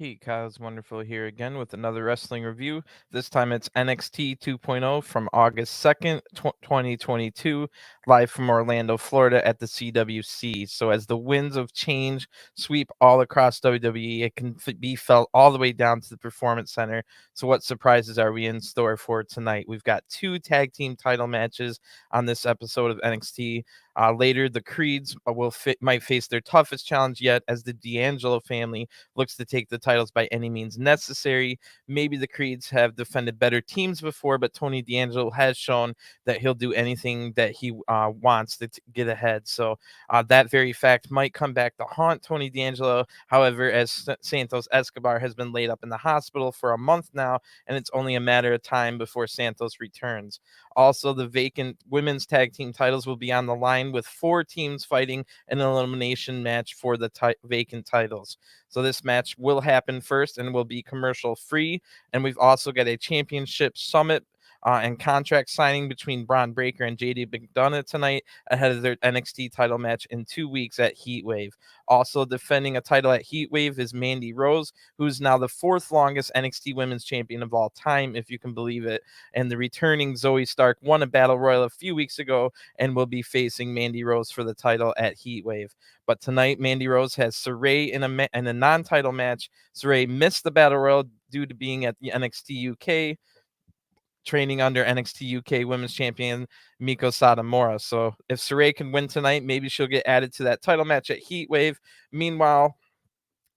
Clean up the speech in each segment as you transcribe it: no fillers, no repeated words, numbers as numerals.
Hey, Kyle's wonderful here again with another wrestling review. This time it's NXT 2.0 from August 2nd, 2022, live from Orlando, Florida at the CWC. So, as the winds of change sweep all across WWE, it can be felt all the way down to the Performance Center. So, what surprises are we in store for tonight? We've got two tag team title matches on this episode of NXT. Later, the Creeds might face their toughest challenge yet as the D'Angelo family looks to take the titles by any means necessary. Maybe the Creeds have defended better teams before, but Tony D'Angelo has shown that he'll do anything that he wants to get ahead. So that very fact might come back to haunt Tony D'Angelo. However, as Santos Escobar has been laid up in the hospital for a month now, and it's only a matter of time before Santos returns. Also, the vacant women's tag team titles will be on the line with four teams fighting an elimination match for the vacant titles. So this match will happen first and will be commercial free. And we've also got a championship summit and contract signing between Braun Breaker and JD McDonough tonight ahead of their NXT title match in 2 weeks at Heatwave. Also defending a title at Heatwave is Mandy Rose, who's now the fourth longest NXT Women's Champion of all time, if you can believe it. And the returning Zoe Stark won a Battle Royal a few weeks ago and will be facing Mandy Rose for the title at Heatwave. But tonight, Mandy Rose has Sarray in a non-title match. Sarray missed the Battle Royal due to being at the NXT UK, training under NXT UK Women's Champion Miko Satomura. So if Sarray can win tonight, maybe she'll get added to that title match at Heatwave. Meanwhile,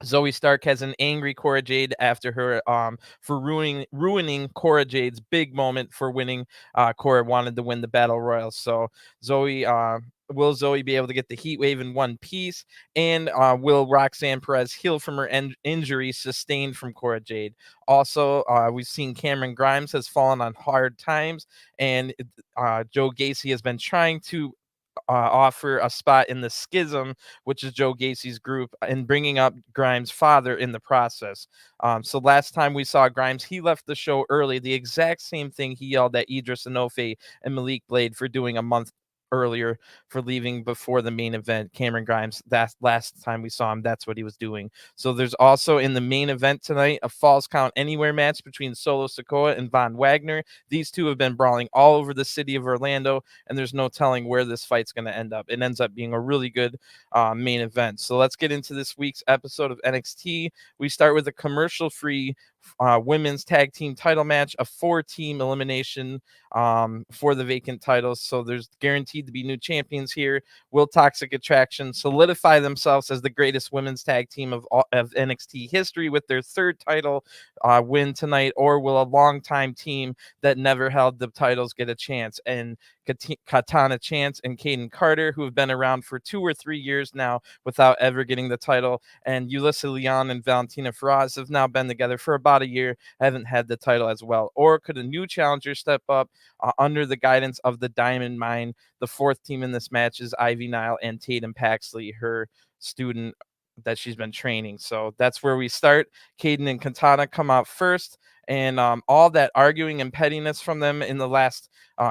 Zoe Stark has an angry Cora Jade after her for ruining Cora Jade's big moment for winning. Cora wanted to win the Battle Royal. So Zoe will Zoe be able to get the Heat Wave in one piece? And will Roxanne Perez heal from her injury sustained from Cora Jade? Also, we've seen Cameron Grimes has fallen on hard times, and Joe Gacy has been trying to offer a spot in the Schism, which is Joe Gacy's group, and bringing up Grimes' father in the process. So last time we saw Grimes, he left the show early. The exact same thing he yelled at Idris Enofe and Malik Blade for doing a month earlier, for leaving before the main event. Cameron Grimes, that last time we saw him, that's what he was doing. So there's also in the main event tonight a Falls Count Anywhere match between Solo Sikoa and Von Wagner. These two have been brawling all over the city of Orlando, and there's no telling where this fight's going to end up. It ends up being a really good main event. So let's get into this week's episode of NXT. We start with a commercial-free women's tag team title match, a 4-team elimination for the vacant titles. So there's guaranteed to be new champions here. Will Toxic Attraction solidify themselves as the greatest women's tag team of NXT history with their third title win tonight, or will a longtime team that never held the titles get a chance? And Katana Chance and Kayden Carter, who have been around for 2 or 3 years now without ever getting the title, and Yulisa Leon and Valentina Feroz have now been together for about a year, haven't had the title as well. Or could a new challenger step up under the guidance of the Diamond Mine? The fourth team in this match is Ivy Nile and Tatum Paxley, her student that she's been training. So that's where we start. Kayden and Katana come out first, and all that arguing and pettiness from them in the last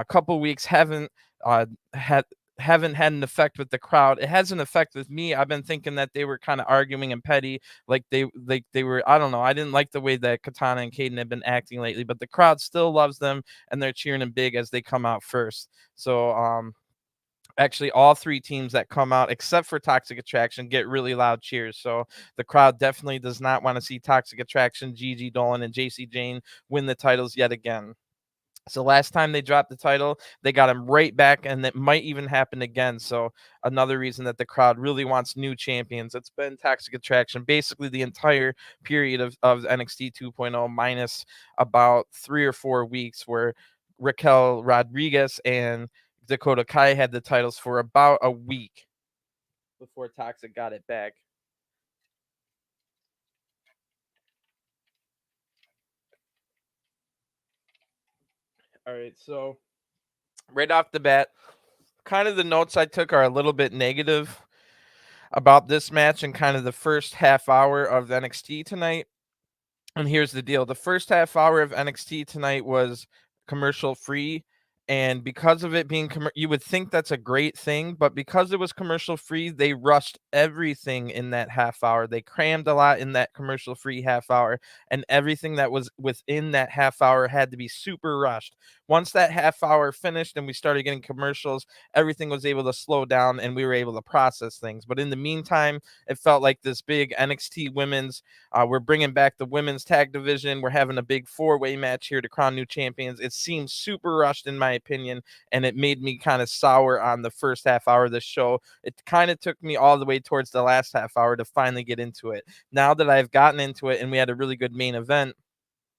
couple weeks haven't had an effect with the crowd. It has an effect with me. I've been thinking that they were kind of arguing and petty, like they were. I don't know. I didn't like the way that Katana and Kayden have been acting lately, but the crowd still loves them, and they're cheering them big as they come out first. So actually, all 3 teams that come out, except for Toxic Attraction, get really loud cheers. So the crowd definitely does not want to see Toxic Attraction, Gigi, Dolin, and Jacy Jayne win the titles yet again. So last time they dropped the title, they got him right back, and it might even happen again. So another reason that the crowd really wants new champions. It's been Toxic Attraction basically the entire period of NXT 2.0 minus about 3 or 4 weeks where Raquel Rodriguez and Dakota Kai had the titles for about a week before Toxic got it back. All right, so right off the bat, kind of the notes I took are a little bit negative about this match and kind of the first half hour of NXT tonight. And here's the deal. The first half hour of NXT tonight was commercial free, and because of it being you would think that's a great thing, but because it was commercial free, they rushed everything in that half hour. They crammed a lot in that commercial free half hour, and everything that was within that half hour had to be super rushed. Once that half hour finished and we started getting commercials, everything was able to slow down and we were able to process things. But in the meantime, it felt like this big NXT women's, we're bringing back the women's tag division. We're having a big four-way match here to crown new champions. It seems super rushed in my opinion, and it made me kind of sour on the first half hour of the show. It kind of took me all the way towards the last half hour to finally get into it. Now that I've gotten into it and we had a really good main event,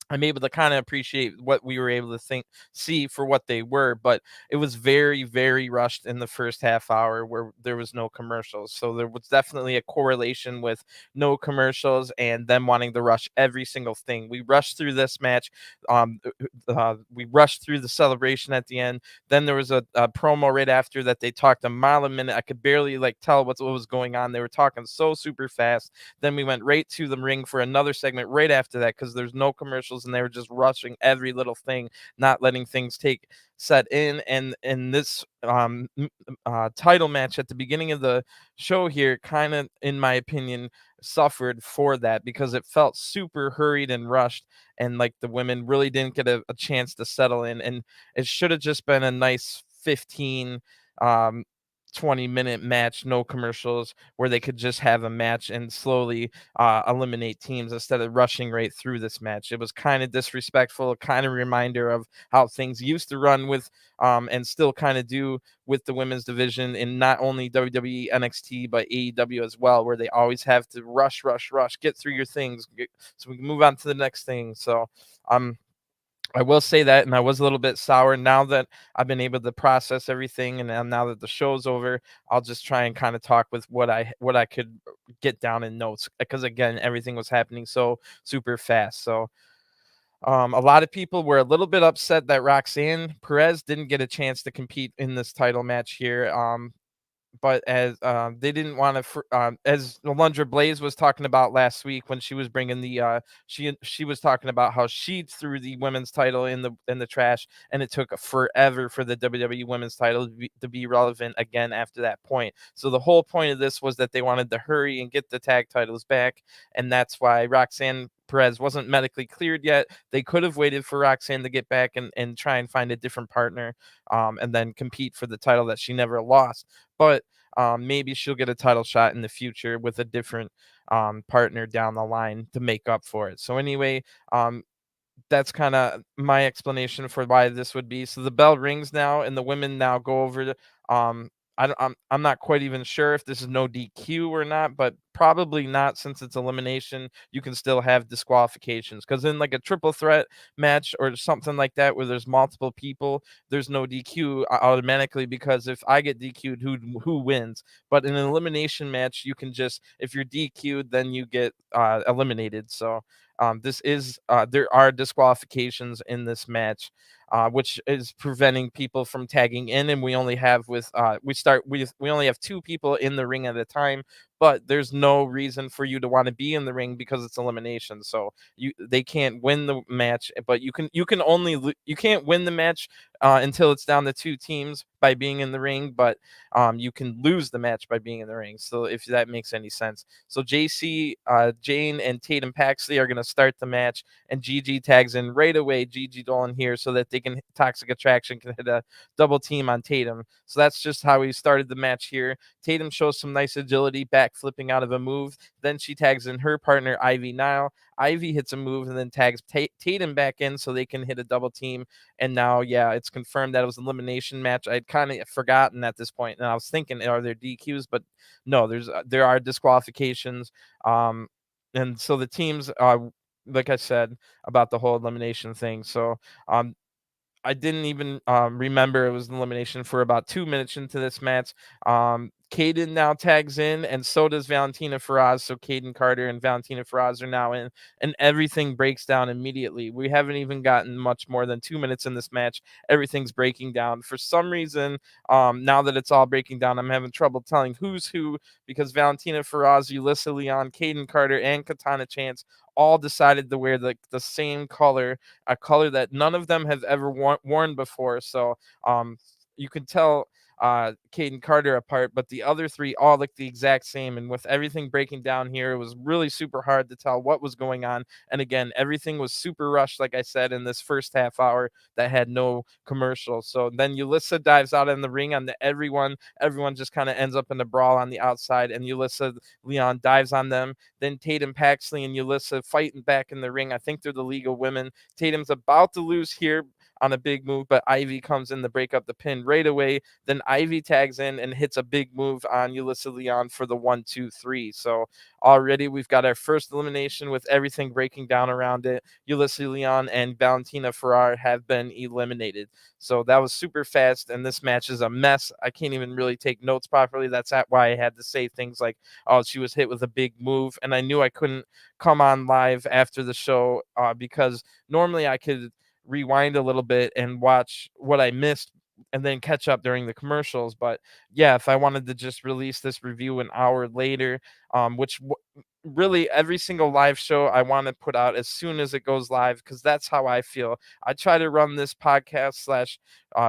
I'm able to kind of appreciate what we were able to see for what they were, but it was very, very rushed in the first half hour where there was no commercials. So there was definitely a correlation with no commercials and them wanting to rush every single thing. We rushed through this match. We rushed through the celebration at the end. Then there was a promo right after that. They talked a mile a minute. I could barely tell what was going on. They were talking so super fast. Then we went right to the ring for another segment right after that because there's no commercials and they were just rushing every little thing, not letting things set in. And this title match at the beginning of the show here kind of, in my opinion, suffered for that because it felt super hurried and rushed, and the women really didn't get a chance to settle in, and it should have just been a nice 15 um 20-minute match, no commercials, where they could just have a match and slowly eliminate teams instead of rushing right through this match. It was kind of disrespectful, kind of reminder of how things used to run with and still kind of do with the women's division in not only WWE NXT but AEW as well, where they always have to rush, get through your things so we can move on to the next thing. So I will say that, and I was a little bit sour. Now that I've been able to process everything, and now that the show's over, I'll just try and kind of talk with what I could get down in notes, because again, everything was happening so super fast. So a lot of people were a little bit upset that Roxanne Perez didn't get a chance to compete in this title match here. But as they didn't want to, as Alundra Blaze was talking about last week when she was bringing the, she was talking about how she threw the women's title in the trash, and it took forever for the WWE women's title to be relevant again after that point. So the whole point of this was that they wanted to hurry and get the tag titles back, and that's why Roxanne Perez wasn't medically cleared yet. They could have waited for Roxanne to get back and try and find a different partner, and then compete for the title that she never lost. But maybe she'll get a title shot in the future with a different partner down the line to make up for it. So anyway, that's kind of my explanation for why this would be. So the bell rings now, and the women now go over the. I'm not quite even sure if this is no DQ or not, but probably not, since it's elimination. You can still have disqualifications, because in a triple threat match or something like that where there's multiple people, there's no DQ automatically, because if I get DQ'd, who wins? But in an elimination match, you can just, if you're DQ'd, then you get eliminated. So this is there are disqualifications in this match, which is preventing people from tagging in, and we only have we only have two people in the ring at a time. But there's no reason for you to want to be in the ring because it's elimination. So they can't win the match, but you can only you can't win the match until it's down to two teams by being in the ring, but you can lose the match by being in the ring. So if that makes any sense. So Jacy, Jayne, and Tatum Paxley are going to start the match, and Gigi tags in right away, Gigi Dolin here, so that Toxic Attraction can hit a double team on Tatum. So that's just how we started the match here. Tatum shows some nice agility, back flipping out of a move. Then she tags in her partner, Ivy Nile. Ivy hits a move and then tags Tatum back in so they can hit a double team. And now, yeah, it's confirmed that it was an elimination match. I'd kind of forgotten at this point, and I was thinking, are there DQs? But no, there are disqualifications. And so the teams, like I said about the whole elimination thing. So I didn't even remember it was an elimination for about 2 minutes into this match. Kayden now tags in, and so does Valentina Feroz. So Kayden Carter and Valentina Feroz are now in, and everything breaks down immediately. We haven't even gotten much more than 2 minutes in this match. Everything's breaking down. For some reason, now that it's all breaking down, I'm having trouble telling who's who, because Valentina Feroz, Yulisa Leon, Kayden Carter, and Katana Chance all decided to wear the same color, a color that none of them have ever worn before. So you can tell Kayden Carter apart, but the other three all look the exact same. And with everything breaking down here, it was really super hard to tell what was going on. And again, everything was super rushed, like I said, in this first half hour that had no commercial. So then Yulisa dives out in the ring on everyone. Everyone just kind of ends up in a brawl on the outside, and Yulisa Leon dives on them. Then Tatum, Paxley, and Yulisa fighting back in the ring. I think they're the League of Women. Tatum's about to lose here on a big move, but Ivy comes in to break up the pin right away. Then Ivy tags in and hits a big move on Yulisa Leon for the 1-2-3. So already we've got our first elimination with everything breaking down around it. Yulisa Leon and Valentina Ferrar have been eliminated. So that was super fast, and this match is a mess. I can't even really take notes properly. That's why I had to say things like, oh, she was hit with a big move, and I knew I couldn't come on live after the show because normally I could rewind a little bit and watch what I missed and then catch up during the commercials. But yeah, if I wanted to just release this review an hour later, which really every single live show I want to put out as soon as it goes live, because that's how I feel. I try to run this podcast slash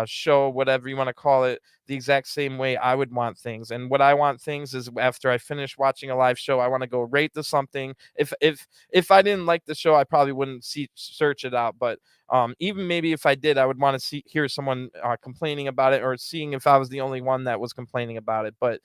show, whatever you want to call it, the exact same way I would want things. And what I want things is, after I finish watching a live show, I want to go rate to something. If I didn't like the show, I probably wouldn't search it out. But even maybe if I did, I would want to hear someone complaining about it, or seeing if I was the only one that was complaining about it. But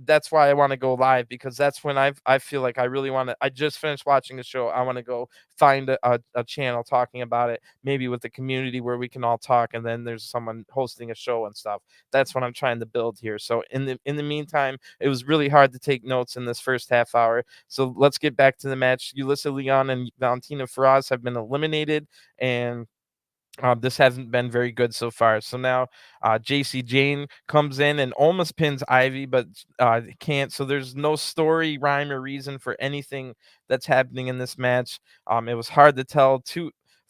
that's why I want to go live, because that's when I feel like I really want to. I just finished watching the show. I want to go find a channel talking about it, maybe with the community where we can all talk, and then there's someone hosting a show and stuff. That's what I'm trying to build here. So in the meantime, it was really hard to take notes in this first half hour. So let's get back to the match. Yulisa Leon and Valentina Feroz have been eliminated, and this hasn't been very good so far. So now Jacy Jayne comes in and almost pins Ivy, but can't. So there's no story, rhyme, or reason for anything that's happening in this match. It was hard to tell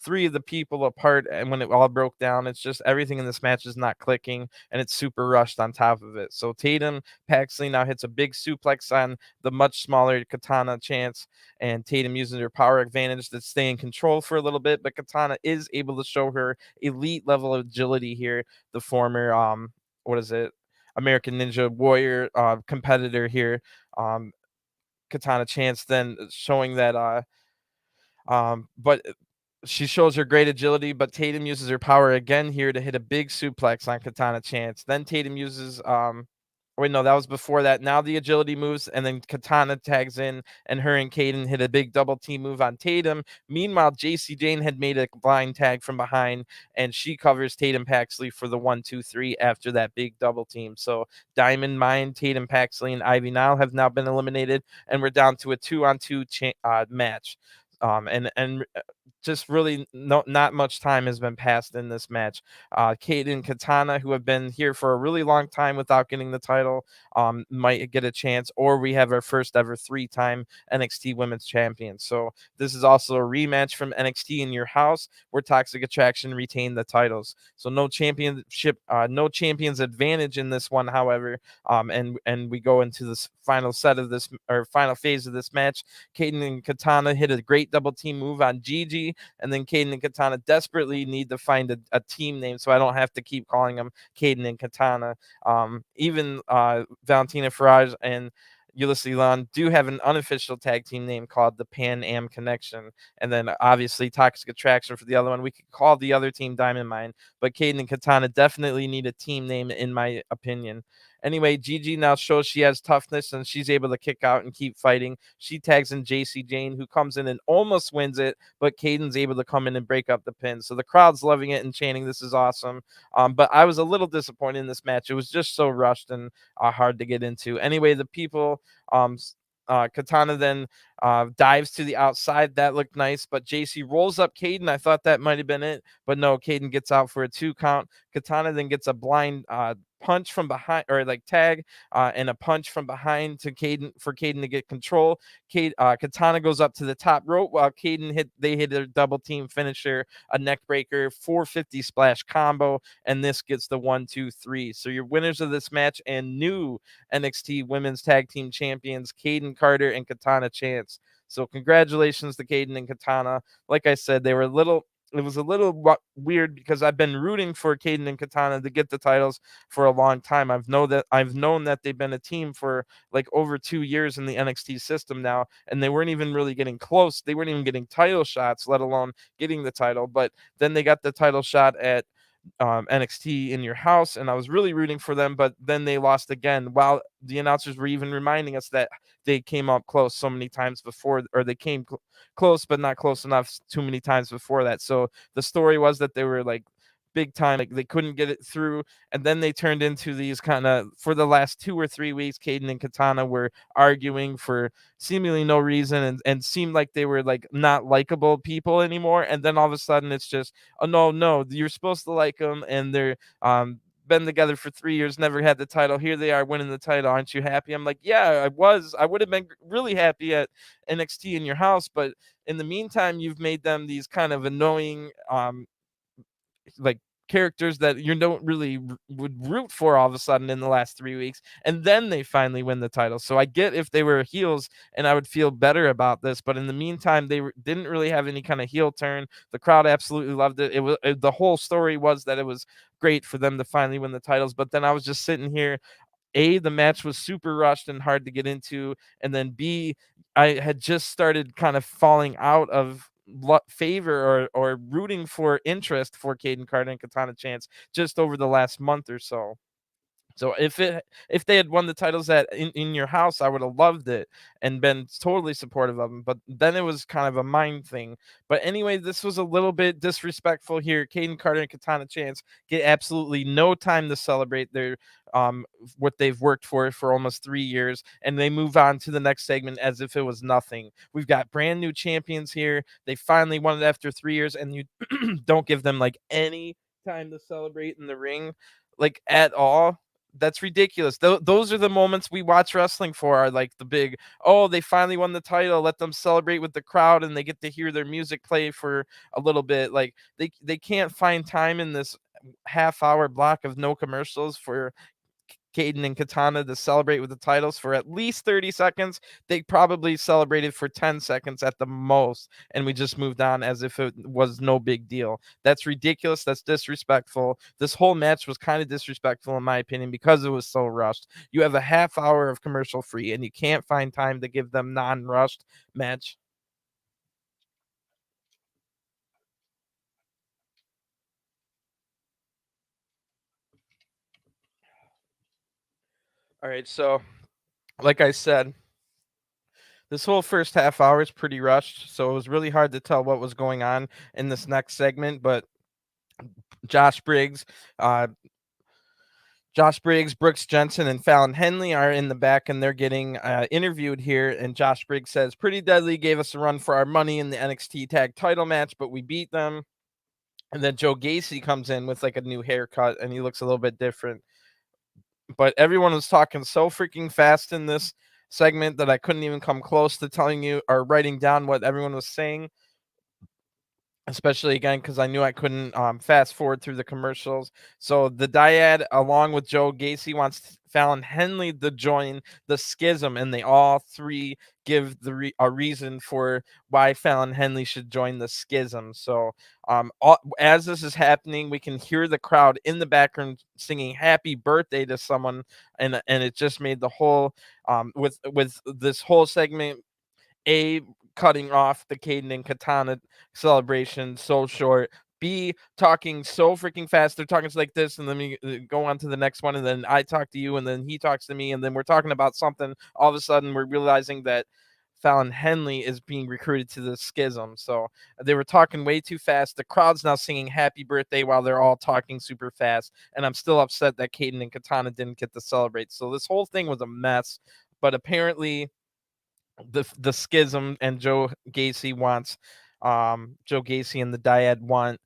three of the people apart, and when it all broke down, it's just everything in this match is not clicking, and it's super rushed on top of it. So Tatum Paxley now hits a big suplex on the much smaller Katana Chance, and Tatum uses her power advantage to stay in control for a little bit, but Katana is able to show her elite level of agility here. The former what is it, American Ninja Warrior competitor here, Katana Chance, then showing that but she shows her great agility, but Tatum uses her power again here to hit a big suplex on Katana Chance. Then Tatum uses wait, no, that was before that. Now the agility moves, and then Katana tags in, and her and Kayden hit a big double team move on Tatum. Meanwhile, Jacy Jayne had made a blind tag from behind, and she covers Tatum Paxley for the 1-2-3 after that big double team. So Diamond Mine, Tatum Paxley, and Ivy Nile have now been eliminated, and we're down to a 2-on-2 match. And just really not much time has been passed in this match. Kayden and Katana, who have been here for a really long time without getting the title, might get a chance, or we have our first ever 3-time NXT Women's Champion. So this is also a rematch from NXT in Your House, where Toxic Attraction retained the titles. So no championship, no champion's advantage in this one, however. And we go into this final set of this, or final phase of this match. Kayden and Katana hit a great double team move on Gigi, and then Kayden and Katana desperately need to find a team name, so I don't have to keep calling them Kayden and Katana. Even Valentina Feroz and Yulisa Leon do have an unofficial tag team name called the Pan Am Connection, and then obviously Toxic Attraction for the other one. We could call the other team Diamond Mine, but Kayden and Katana definitely need a team name, in my opinion. Anyway, Gigi now shows she has toughness, and she's able to kick out and keep fighting. She tags in Jacy Jayne, who comes in and almost wins it, but Kayden's able to come in and break up the pin. So the crowd's loving it and chanting, "This is awesome." But I was a little disappointed in this match. It was just so rushed and hard to get into. Anyway, the people, Katana then dives to the outside. That looked nice, but Jacy rolls up Kayden. I thought that might have been it, but no, Kayden gets out for a 2 count. Katana then gets a blind punch from behind, or like tag, and a punch from behind to Kayden for Kayden to get control. Katana goes up to the top rope while they hit a double team finisher, a neck breaker, 450 splash combo, and this gets the 1-2-3. So your winners of this match and new NXT Women's Tag Team Champions, Kayden Carter and Katana Chance. So congratulations to Kayden and Katana. Like I said, it was a little weird because I've been rooting for Kayden and Katana to get the titles for a long time. I've known that they've been a team for like over 2 years in the NXT system now, and they weren't even really getting close. They weren't even getting title shots, let alone getting the title. But then they got the title shot at NXT in your house, and I was really rooting for them, but then they lost again, while the announcers were even reminding us that they came up close so many times before, or they came close but not close enough too many times before that. So the story was that they were like big time, like they couldn't get it through, and then they turned into these kind of, for the last 2 or 3 weeks, Kayden and Katana were arguing for seemingly no reason, and seemed like they were like not likable people anymore. And then all of a sudden it's just, oh no, you're supposed to like them, and they're been together for 3 years, never had the title. Here they are winning the title. Aren't you happy? I'm like, yeah, I would have been really happy at NXT in your house, but in the meantime, you've made them these kind of annoying like characters that you don't really would root for all of a sudden in the last 3 weeks, and then they finally win the title. So I get if they were heels and I would feel better about this, but in the meantime didn't really have any kind of heel turn. The crowd absolutely loved it. The whole story was that it was great for them to finally win the titles, but then I was just sitting here, the match was super rushed and hard to get into, and then B, I had just started kind of falling out of favor or rooting for interest for Kayden Carter and Katana Chance just over the last month or so. So if they had won the titles in your house, I would have loved it and been totally supportive of them. But then it was kind of a mind thing. But anyway, this was a little bit disrespectful here. Kayden Carter and Katana Chance get absolutely no time to celebrate their what they've worked for almost 3 years, and they move on to the next segment as if it was nothing. We've got brand new champions here. They finally won it after 3 years, and you don't give them like any time to celebrate in the ring, like at all. That's ridiculous. Those are the moments we watch wrestling for, are like the big, oh, they finally won the title, let them celebrate with the crowd and they get to hear their music play for a little bit. Like they can't find time in this half-hour block of no commercials for Kayden and Katana to celebrate with the titles for at least 30 seconds. They probably celebrated for 10 seconds at the most, and we just moved on as if it was no big deal. That's ridiculous. That's disrespectful. This whole match was kind of disrespectful, in my opinion, because it was so rushed. You have a half hour of commercial free, and you can't find time to give them non-rushed match. All right, so like I said, this whole first half hour is pretty rushed, so it was really hard to tell what was going on in this next segment. But Josh Briggs, uh, Brooks Jensen, and Fallon Henley are in the back, and they're getting interviewed here. And Josh Briggs says, "Pretty Deadly gave us a run for our money in the NXT Tag Title match, but we beat them." And then Joe Gacy comes in with like a new haircut, and he looks a little bit different. But everyone was talking so freaking fast in this segment that I couldn't even come close to telling you or writing down what everyone was saying, especially again because I knew I couldn't fast forward through the commercials. So the dyad, along with Joe Gacy, wants Fallon Henley to join the schism, and they all three give a reason for why Fallon Henley should join the schism. So as this is happening, we can hear the crowd in the background singing "Happy Birthday" to someone, and it just made the whole with this whole segment cutting off the Kayden and Katana celebration so short. B, talking so freaking fast. They're talking like this, and then we go on to the next one, and then I talk to you, and then he talks to me, and then we're talking about something. All of a sudden, we're realizing that Fallon Henley is being recruited to the schism. So they were talking way too fast. The crowd's now singing "Happy Birthday" while they're all talking super fast, and I'm still upset that Kayden and Katana didn't get to celebrate. So this whole thing was a mess, but apparently the schism and Joe Gacy and the dyad want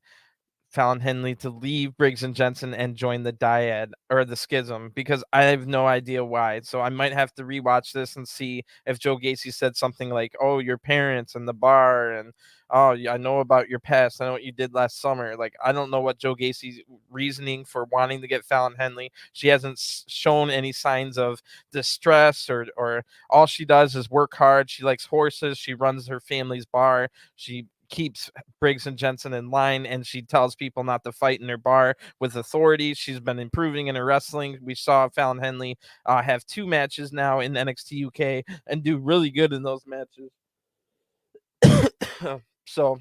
Fallon Henley to leave Briggs and Jensen and join the dyad or the schism, because I have no idea why. So I might have to rewatch this and see if Joe Gacy said something like, "Oh, your parents and the bar, and oh, yeah, I know about your past. I know what you did last summer." Like, I don't know what Joe Gacy's reasoning for wanting to get Fallon Henley. She hasn't shown any signs of distress, or all she does is work hard. She likes horses. She runs her family's bar. She keeps Briggs and Jensen in line, and she tells people not to fight in her bar with authority. She's been improving in her wrestling. We saw Fallon Henley have 2 matches now in NXT UK and do really good in those matches. So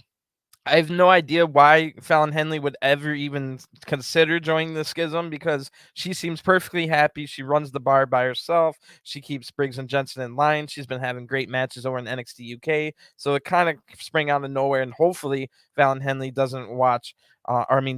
I have no idea why Fallon Henley would ever even consider joining the schism, because she seems perfectly happy. She runs the bar by herself. She keeps Briggs and Jensen in line. She's been having great matches over in NXT UK. So it kind of sprang out of nowhere, and hopefully Fallon Henley doesn't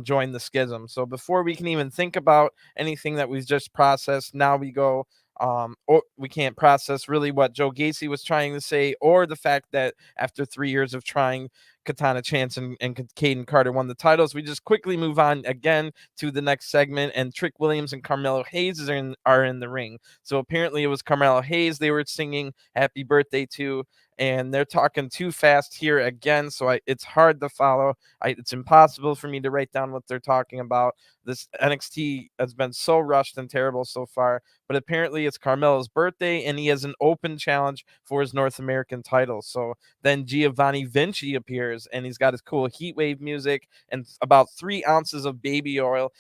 join the schism. So before we can even think about anything that we've just processed, now we go or we can't process really what Joe Gacy was trying to say, or the fact that after 3 years of trying, Katana Chance and Kayden Carter won the titles. We just quickly move on again to the next segment, and Trick Williams and Carmelo Hayes are in the ring. So apparently it was Carmelo Hayes they were singing happy birthday to, and they're talking too fast here again, so it's hard to follow. It's impossible for me to write down what they're talking about. This NXT has been so rushed and terrible so far, but apparently it's Carmelo's birthday, and he has an open challenge for his North American title. So then Giovanni Vinci appears, and he's got his cool Heatwave music and about 3 ounces of baby oil.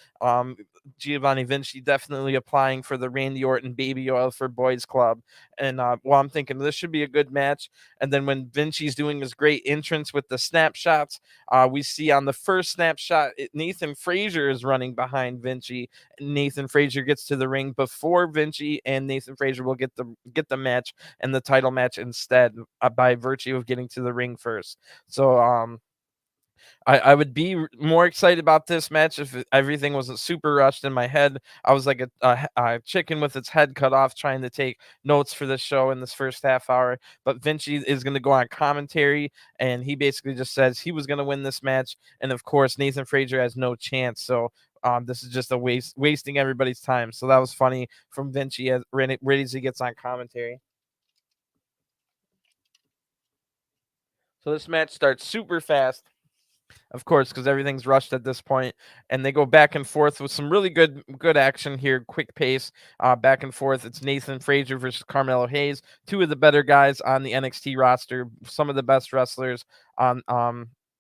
Giovanni Vinci definitely applying for the Randy Orton baby oil for Boys Club. And I'm thinking this should be a good match. And then when Vinci's doing his great entrance with the snapshots, we see on the first snapshot, Nathan Fraser is running behind Vinci. Nathan Fraser gets to the ring before Vinci, and Nathan Fraser will get the match and the title match instead, by virtue of getting to the ring first. So I would be more excited about this match if everything wasn't super rushed in my head. I was like a chicken with its head cut off trying to take notes for this show in this first half hour. But Vinci is going to go on commentary, and he basically just says he was going to win this match. And of course, Nathan Fraser has no chance. So this is just a wasting everybody's time. So that was funny from Vinci as right as he gets on commentary. So this match starts super fast, of course, because everything's rushed at this point, and they go back and forth with some really good action here, quick pace, back and forth. It's Nathan Fraser versus Carmelo Hayes, 2 of the better guys on the NXT roster, some of the best wrestlers on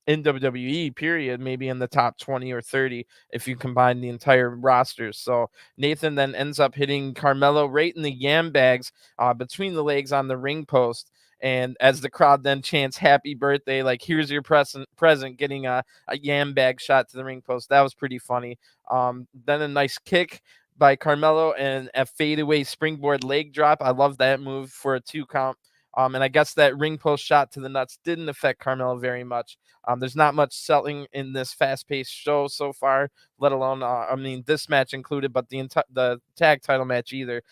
in WWE, period, maybe in the top 20 or 30 if you combine the entire rosters. So Nathan then ends up hitting Carmelo right in the yam bags between the legs on the ring post. And as the crowd then chants happy birthday, like, here's your present, getting a yam bag shot to the ring post. That was pretty funny. Then a nice kick by Carmelo and a fadeaway springboard leg drop. I love that move for a 2 count. And I guess that ring post shot to the nuts didn't affect Carmelo very much. There's not much selling in this fast-paced show so far, let alone, this match included, but the tag title match either.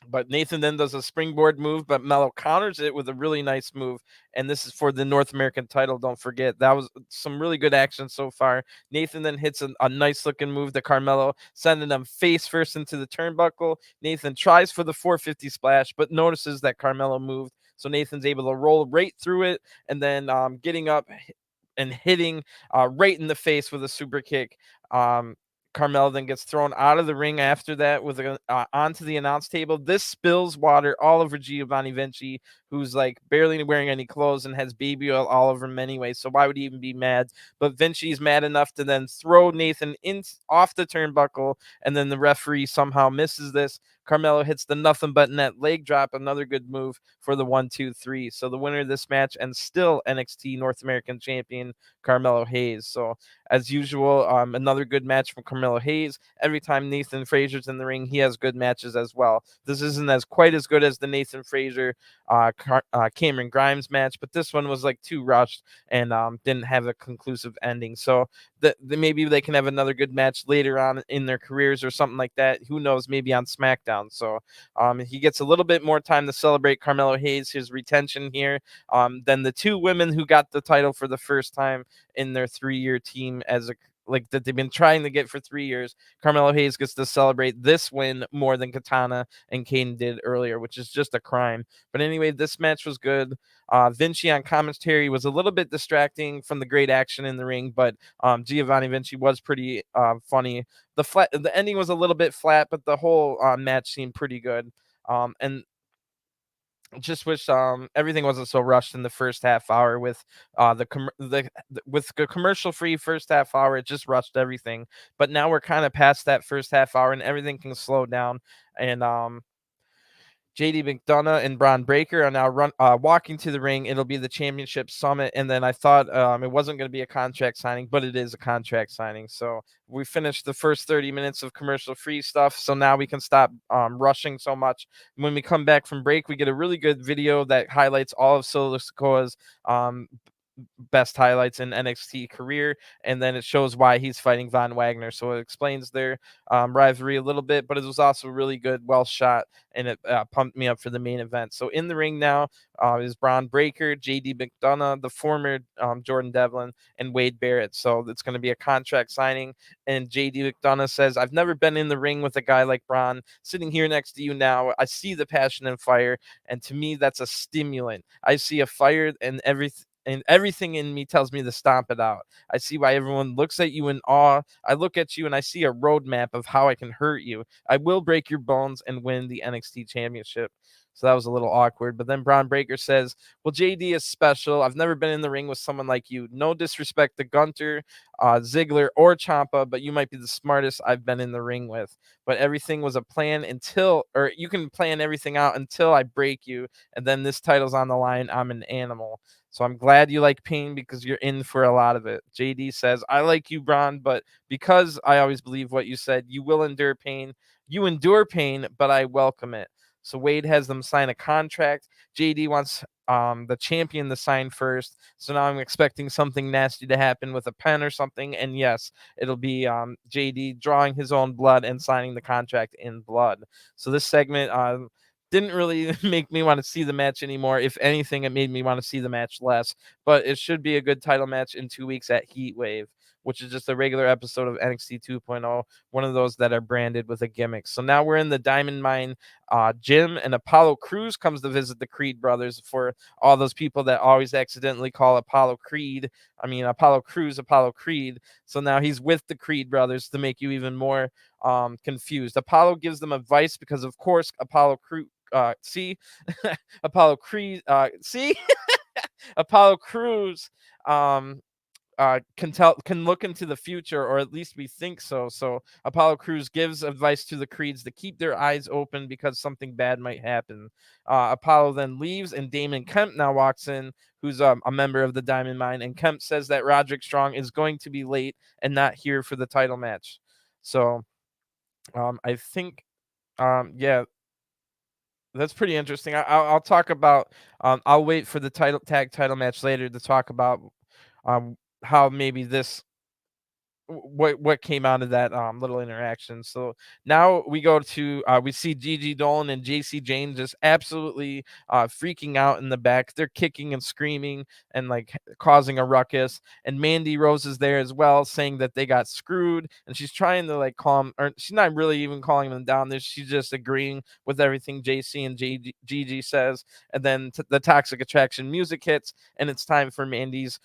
But Nathan then does a springboard move, but Melo counters it with a really nice move. And this is for the North American title. Don't forget, that was some really good action so far. Nathan then hits a nice looking move to Carmelo, sending them face first into the turnbuckle. Nathan tries for the 450 splash, but notices that Carmelo moved. So Nathan's able to roll right through it, and then getting up and hitting right in the face with a super kick. Carmelo then gets thrown out of the ring after that with onto the announce table. This spills water all over Giovanni Vinci, who's like barely wearing any clothes and has baby oil all over him anyway. So why would he even be mad? But Vinci's mad enough to then throw Nathan off the turnbuckle, and then the referee somehow misses this. Carmelo hits the nothing but net leg drop, another good move for the 1-2-3. So the winner of this match, and still NXT North American champion, Carmelo Hayes. So as usual, another good match from Carmelo Hayes. Every time Nathan Fraser's in the ring, he has good matches as well. This isn't quite as good as the Nathan Fraser Cameron Grimes match, but this one was like too rushed and didn't have a conclusive ending. So maybe they can have another good match later on in their careers or something like that. Who knows? Maybe on SmackDown. down. So he gets a little bit more time to celebrate Carmelo Hayes, his retention here, than the two women who got the title for the first time in their 3-year team as a like that they've been trying to get for 3 years. Carmelo Hayes gets to celebrate this win more than Katana and Kayden did earlier, which is just a crime. But anyway, this match was good. Vinci on commentary was a little bit distracting from the great action in the ring, but Giovanni Vinci was pretty funny. The ending was a little bit flat, but the whole match seemed pretty good. And just wish everything wasn't so rushed in the first half hour with with the commercial free first half hour. It just rushed everything, but now we're kind of past that first half hour and everything can slow down. And JD McDonough and Bron Breakker are now walking to the ring. It'll be the championship summit. And then I thought it wasn't going to be a contract signing, but it is a contract signing. So we finished the first 30 minutes of commercial free stuff. So now we can stop rushing so much. When we come back from break, we get a really good video that highlights all of Sikoa's best highlights in NXT career, and then it shows why he's fighting Von Wagner. So it explains their rivalry a little bit, but it was also really good, well shot, and it pumped me up for the main event. So in the ring now is Bron Breakker, JD McDonough, the former Jordan Devlin, and Wade Barrett. So it's going to be a contract signing, and JD McDonough says, "I've never been in the ring with a guy like Bron. Sitting here next to you now, I see the passion and fire, and to me, that's a stimulant. I see a fire and everything in me tells me to stomp it out. I see why everyone looks at you in awe. I look at you and I see a roadmap of how I can hurt you. I will break your bones and win the NXT championship." So that was a little awkward. But then Bron Breakker says, "Well, JD is special. I've never been in the ring with someone like you. No disrespect to Gunter, Ziggler, or Ciampa, but you might be the smartest I've been in the ring with. But everything was a plan or you can plan everything out until I break you. And then this title's on the line. I'm an animal. So I'm glad you like pain because you're in for a lot of it." JD says, "I like you, Bron, but because I always believe what you said, you will endure pain. You endure pain, but I welcome it." So Wade has them sign a contract. JD wants the champion to sign first. So now I'm expecting something nasty to happen with a pen or something. And yes, it'll be JD drawing his own blood and signing the contract in blood. So this segment didn't really make me want to see the match anymore. If anything, it made me want to see the match less. But it should be a good title match in 2 weeks at Heatwave, which is just a regular episode of NXT 2.0, one of those that are branded with a gimmick. So now we're in the Diamond Mine gym, and Apollo Crews comes to visit the Creed brothers. For all those people that always accidentally call Apollo Creed, Apollo Crews, Apollo Creed. So now he's with the Creed brothers to make you even more confused. Apollo gives them advice because, of course, Apollo Crews. Apollo Creed. Apollo Crews can look into the future, or at least we think so. So Apollo Crews gives advice to the Creeds to keep their eyes open because something bad might happen. Apollo then leaves, and Damon Kemp now walks in, who's a member of the Diamond Mine, and Kemp says that Roderick Strong is going to be late and not here for the title match. So I think yeah, that's pretty interesting. I'll talk about. I'll wait for the tag title match later to talk about how maybe this what came out of that little interaction. So now we go to we see Gigi, Dolin, and Jacy Jayne just absolutely freaking out in the back. They're kicking and screaming and like causing a ruckus. And Mandy Rose is there as well, saying that they got screwed, and she's trying to like calm, or she's not really even calling them down. She's just agreeing with everything Jacy and Gigi says. And then the Toxic Attraction music hits, and it's time for Mandy's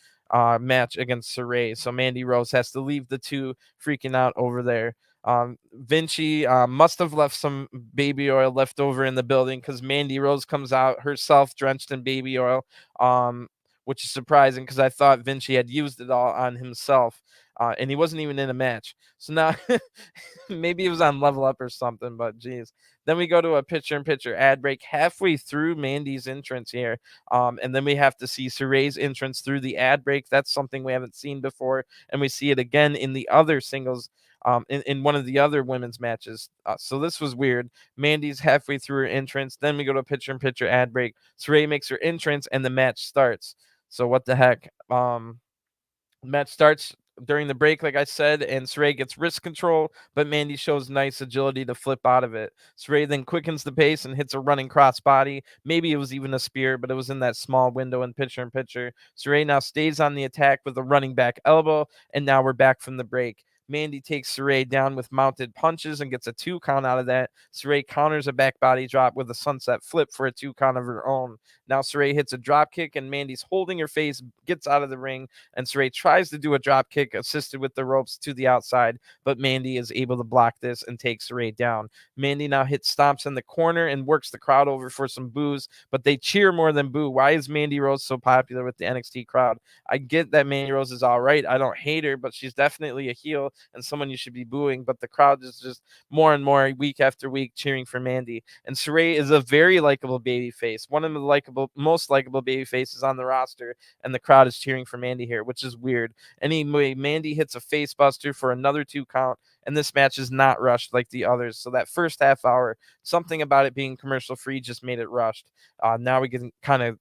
match against Sarray. So Mandy Rose has to leave the two freaking out over there. Vinci must have left some baby oil left over in the building because Mandy Rose comes out herself drenched in baby oil, which is surprising because I thought Vinci had used it all on himself. And he wasn't even in a match. So now maybe he was on Level Up or something, but geez. Then we go to a picture-in-picture ad break halfway through Mandy's entrance here. And then we have to see Sarray's entrance through the ad break. That's something we haven't seen before. And we see it again in the other singles, in one of the other women's matches. So this was weird. Mandy's halfway through her entrance. Then we go to a picture-in-picture ad break. Sarray makes her entrance, and the match starts. So what the heck? Match starts. during the break, like I said, and Sarray gets wrist control, but Mandy shows nice agility to flip out of it. Sarray then quickens the pace and hits a running crossbody. Maybe it was even a spear, but it was in that small window in picture. Sarray now stays on the attack with a running back elbow, and now we're back from the break. Mandy takes Sarray down with mounted punches and gets a 2 count out of that. Sarray counters a back body drop with a sunset flip for a 2 count of her own. Now Sarray hits a drop kick, and Mandy's holding her face, gets out of the ring, and Sarray tries to do a drop kick assisted with the ropes to the outside, but Mandy is able to block this and takes Sarray down. Mandy now hits stomps in the corner and works the crowd over for some boos, but they cheer more than boo. Why is Mandy Rose so popular with the NXT crowd? I get that Mandy Rose is all right. I don't hate her, but she's definitely a heel and someone you should be booing. But the crowd is just more and more week after week cheering for Mandy. And Sarray is a very likable baby face, one of the most likable baby faces on the roster, and the crowd is cheering for Mandy here, which is weird. Anyway, Mandy hits a face buster for another 2 count, and this match is not rushed like the others. So that first half hour, something about it being commercial free just made it rushed. Now we can kind of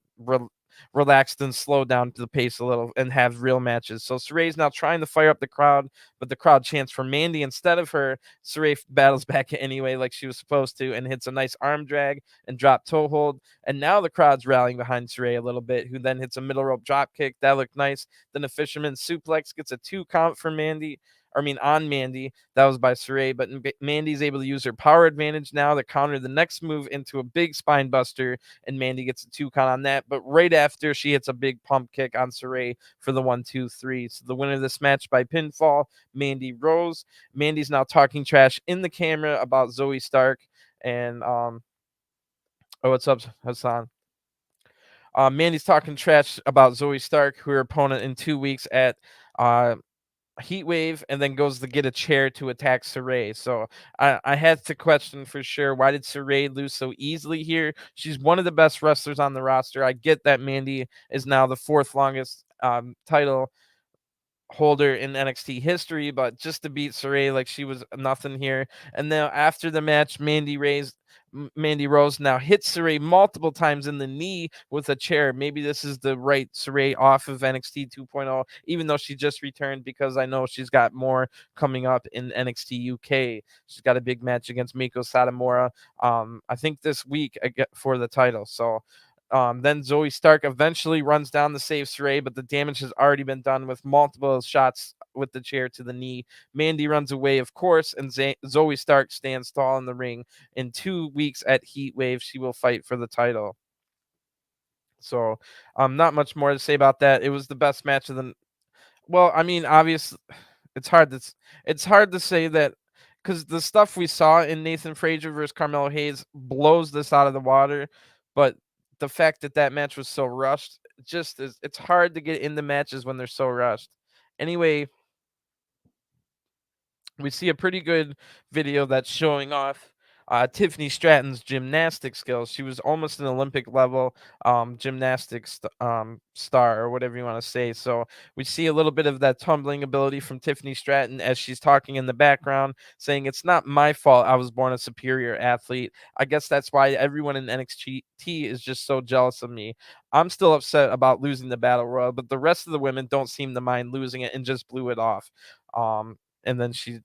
relaxed and slow down to the pace a little and have real matches. So Sarray's now trying to fire up the crowd, but the crowd chants for Mandy instead of her. Sarray battles back anyway like she was supposed to and hits a nice arm drag and drop toe hold. And now the crowd's rallying behind Sarray a little bit, who then hits a middle rope drop kick. That looked nice. Then a fisherman suplex gets a 2 count for Mandy. On Mandy. That was by Sarray, but Mandy's able to use her power advantage now to counter the next move into a big spine buster, and Mandy gets a 2 count on that. But right after, she hits a big pump kick on Sarray for the 1-2-3. So the winner of this match by pinfall, Mandy Rose. Mandy's now talking trash in the camera about Zoe Stark and oh, what's up, Hassan? Mandy's talking trash about Zoe Stark, her opponent in 2 weeks at Heatwave, and then goes to get a chair to attack Sarray. So I had to question for sure, why did Sarray lose so easily here? She's one of the best wrestlers on the roster. I get that Mandy is now the 4th longest title holder in NXT history, but just to beat Sarray like she was nothing here. And then after the match, Mandy Rose now hits Sarray multiple times in the knee with a chair. Maybe this is the right Sarray off of NXT 2.0, even though she just returned, because I know she's got more coming up in NXT UK. She's got a big match against Miko Satomura, I think this week for the title. So then Zoe Stark eventually runs down to save Sarray, but the damage has already been done with multiple shots with the chair to the knee. Mandy runs away, of course, and Zoe Stark stands tall in the ring. In 2 weeks at Heatwave, she will fight for the title. So, not much more to say about that. It was the best match of the. Well, I mean, obviously, it's hard to say that, because the stuff we saw in Nathan Fraser versus Carmelo Hayes blows this out of the water, but the fact that that match was so rushed just is, it's hard to get into matches when they're so rushed. Anyway, we see a pretty good video that's showing off Tiffany Stratton's gymnastic skills. She was almost an Olympic level gymnastics star, or whatever you want to say. So we see a little bit of that tumbling ability from Tiffany Stratton as she's talking in the background, saying, "It's not my fault I was born a superior athlete. I guess that's why everyone in NXT is just so jealous of me. I'm still upset about losing the Battle Royal, but the rest of the women don't seem to mind losing it and just blew it off." And then she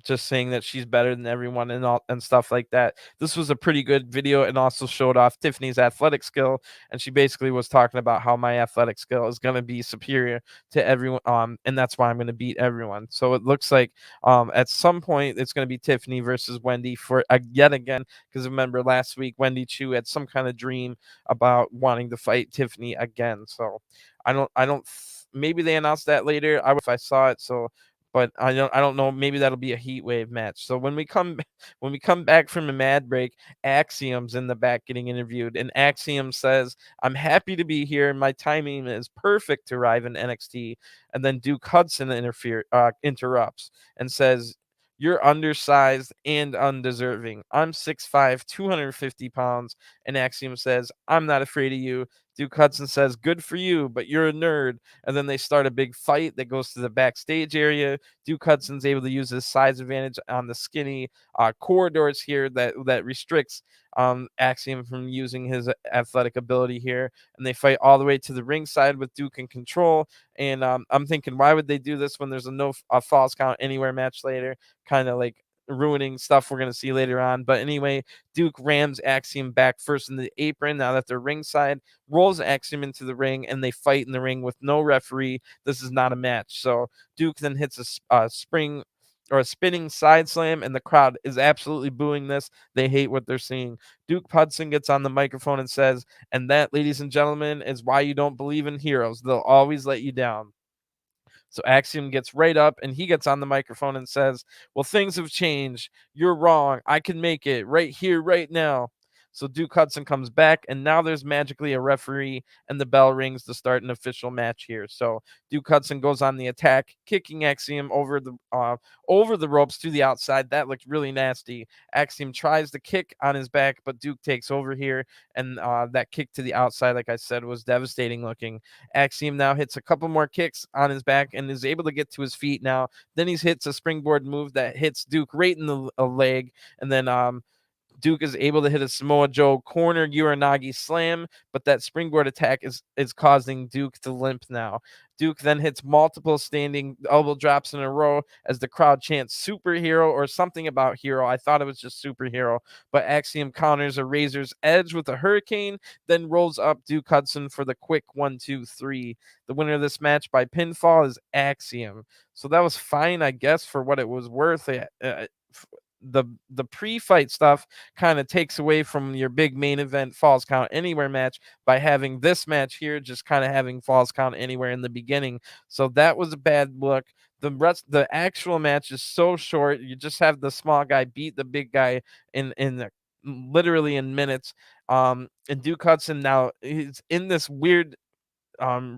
just saying that she's better than everyone and all and stuff like that. This was a pretty good video and also showed off Tiffany's athletic skill. And she basically was talking about how my athletic skill is going to be superior to everyone. And that's why I'm going to beat everyone. So it looks like at some point it's going to be Tiffany versus Wendy for yet again. Because remember last week, Wendy Chu had some kind of dream about wanting to fight Tiffany again. So maybe they announced that later. I would if I saw it. So but I don't know. Maybe that'll be a heat wave match. So when we come back from a mad break, Axiom's in the back getting interviewed, and Axiom says, "I'm happy to be here. My timing is perfect to arrive in NXT." And then Duke Hudson interrupts and says, "You're undersized and undeserving. I'm 6'5", 250 pounds." And Axiom says, "I'm not afraid of you. Duke Hudson says, "Good for you, but you're a nerd." And then they start a big fight that goes to the backstage area. Duke Hudson's able to use his size advantage on the skinny corridors here that restricts Axiom from using his athletic ability here. And they fight all the way to the ringside with Duke in control. And I'm thinking, why would they do this when there's a falls count anywhere match later? Kind of like ruining stuff we're going to see later on. But anyway, Duke rams Axiom back first in the apron now that they're ringside, rolls Axiom into the ring, and they fight in the ring with no referee. This is not a match. So Duke then hits a spinning side slam, and the crowd is absolutely booing this. They hate what they're seeing. Duke Hudson gets on the microphone and says, "And that, ladies and gentlemen, is why you don't believe in heroes. They'll always let you down." So Axiom gets right up and he gets on the microphone and says, "Well, things have changed. You're wrong. I can make it right here, right now." So Duke Hudson comes back, and now there's magically a referee, and the bell rings to start an official match here. So Duke Hudson goes on the attack, kicking Axiom over the ropes to the outside. That looked really nasty. Axiom tries to kick on his back, but Duke takes over here, and that kick to the outside, like I said, was devastating looking. Axiom now hits a couple more kicks on his back and is able to get to his feet now. Then he hits a springboard move that hits Duke right in the leg, and then Duke is able to hit a Samoa Joe corner Uranagi slam, but that springboard attack is causing Duke to limp now. Duke then hits multiple standing elbow drops in a row as the crowd chants superhero or something about hero. I thought it was just superhero, but Axiom counters a Razor's Edge with a hurricane, then rolls up Duke Hudson for the quick 1-2-3. The winner of this match by pinfall is Axiom. So that was fine, I guess, for what it was worth. The pre-fight stuff kind of takes away from your big main event falls count anywhere match by having this match here just kind of having falls count anywhere in the beginning. So that was a bad look. The actual match is so short. You just have the small guy beat the big guy literally in minutes. And Duke Hudson now he's in this weird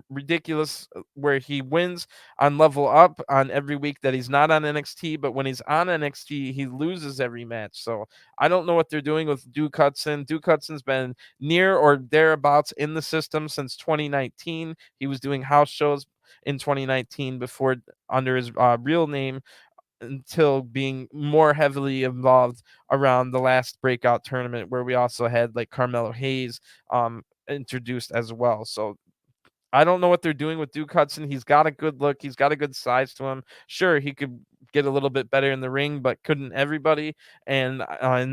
ridiculous where he wins on level up on every week that he's not on NXT, but when he's on NXT he loses every match. So I don't know what they're doing with Duke Hudson. Duke Hudson's been near or thereabouts in the system since 2019. He was doing house shows in 2019 before under his real name, until being more heavily involved around the last breakout tournament where we also had like Carmelo Hayes introduced as well. So I don't know what they're doing with Duke Hudson. He's got a good look. He's got a good size to him. Sure, he could get a little bit better in the ring, but couldn't everybody? And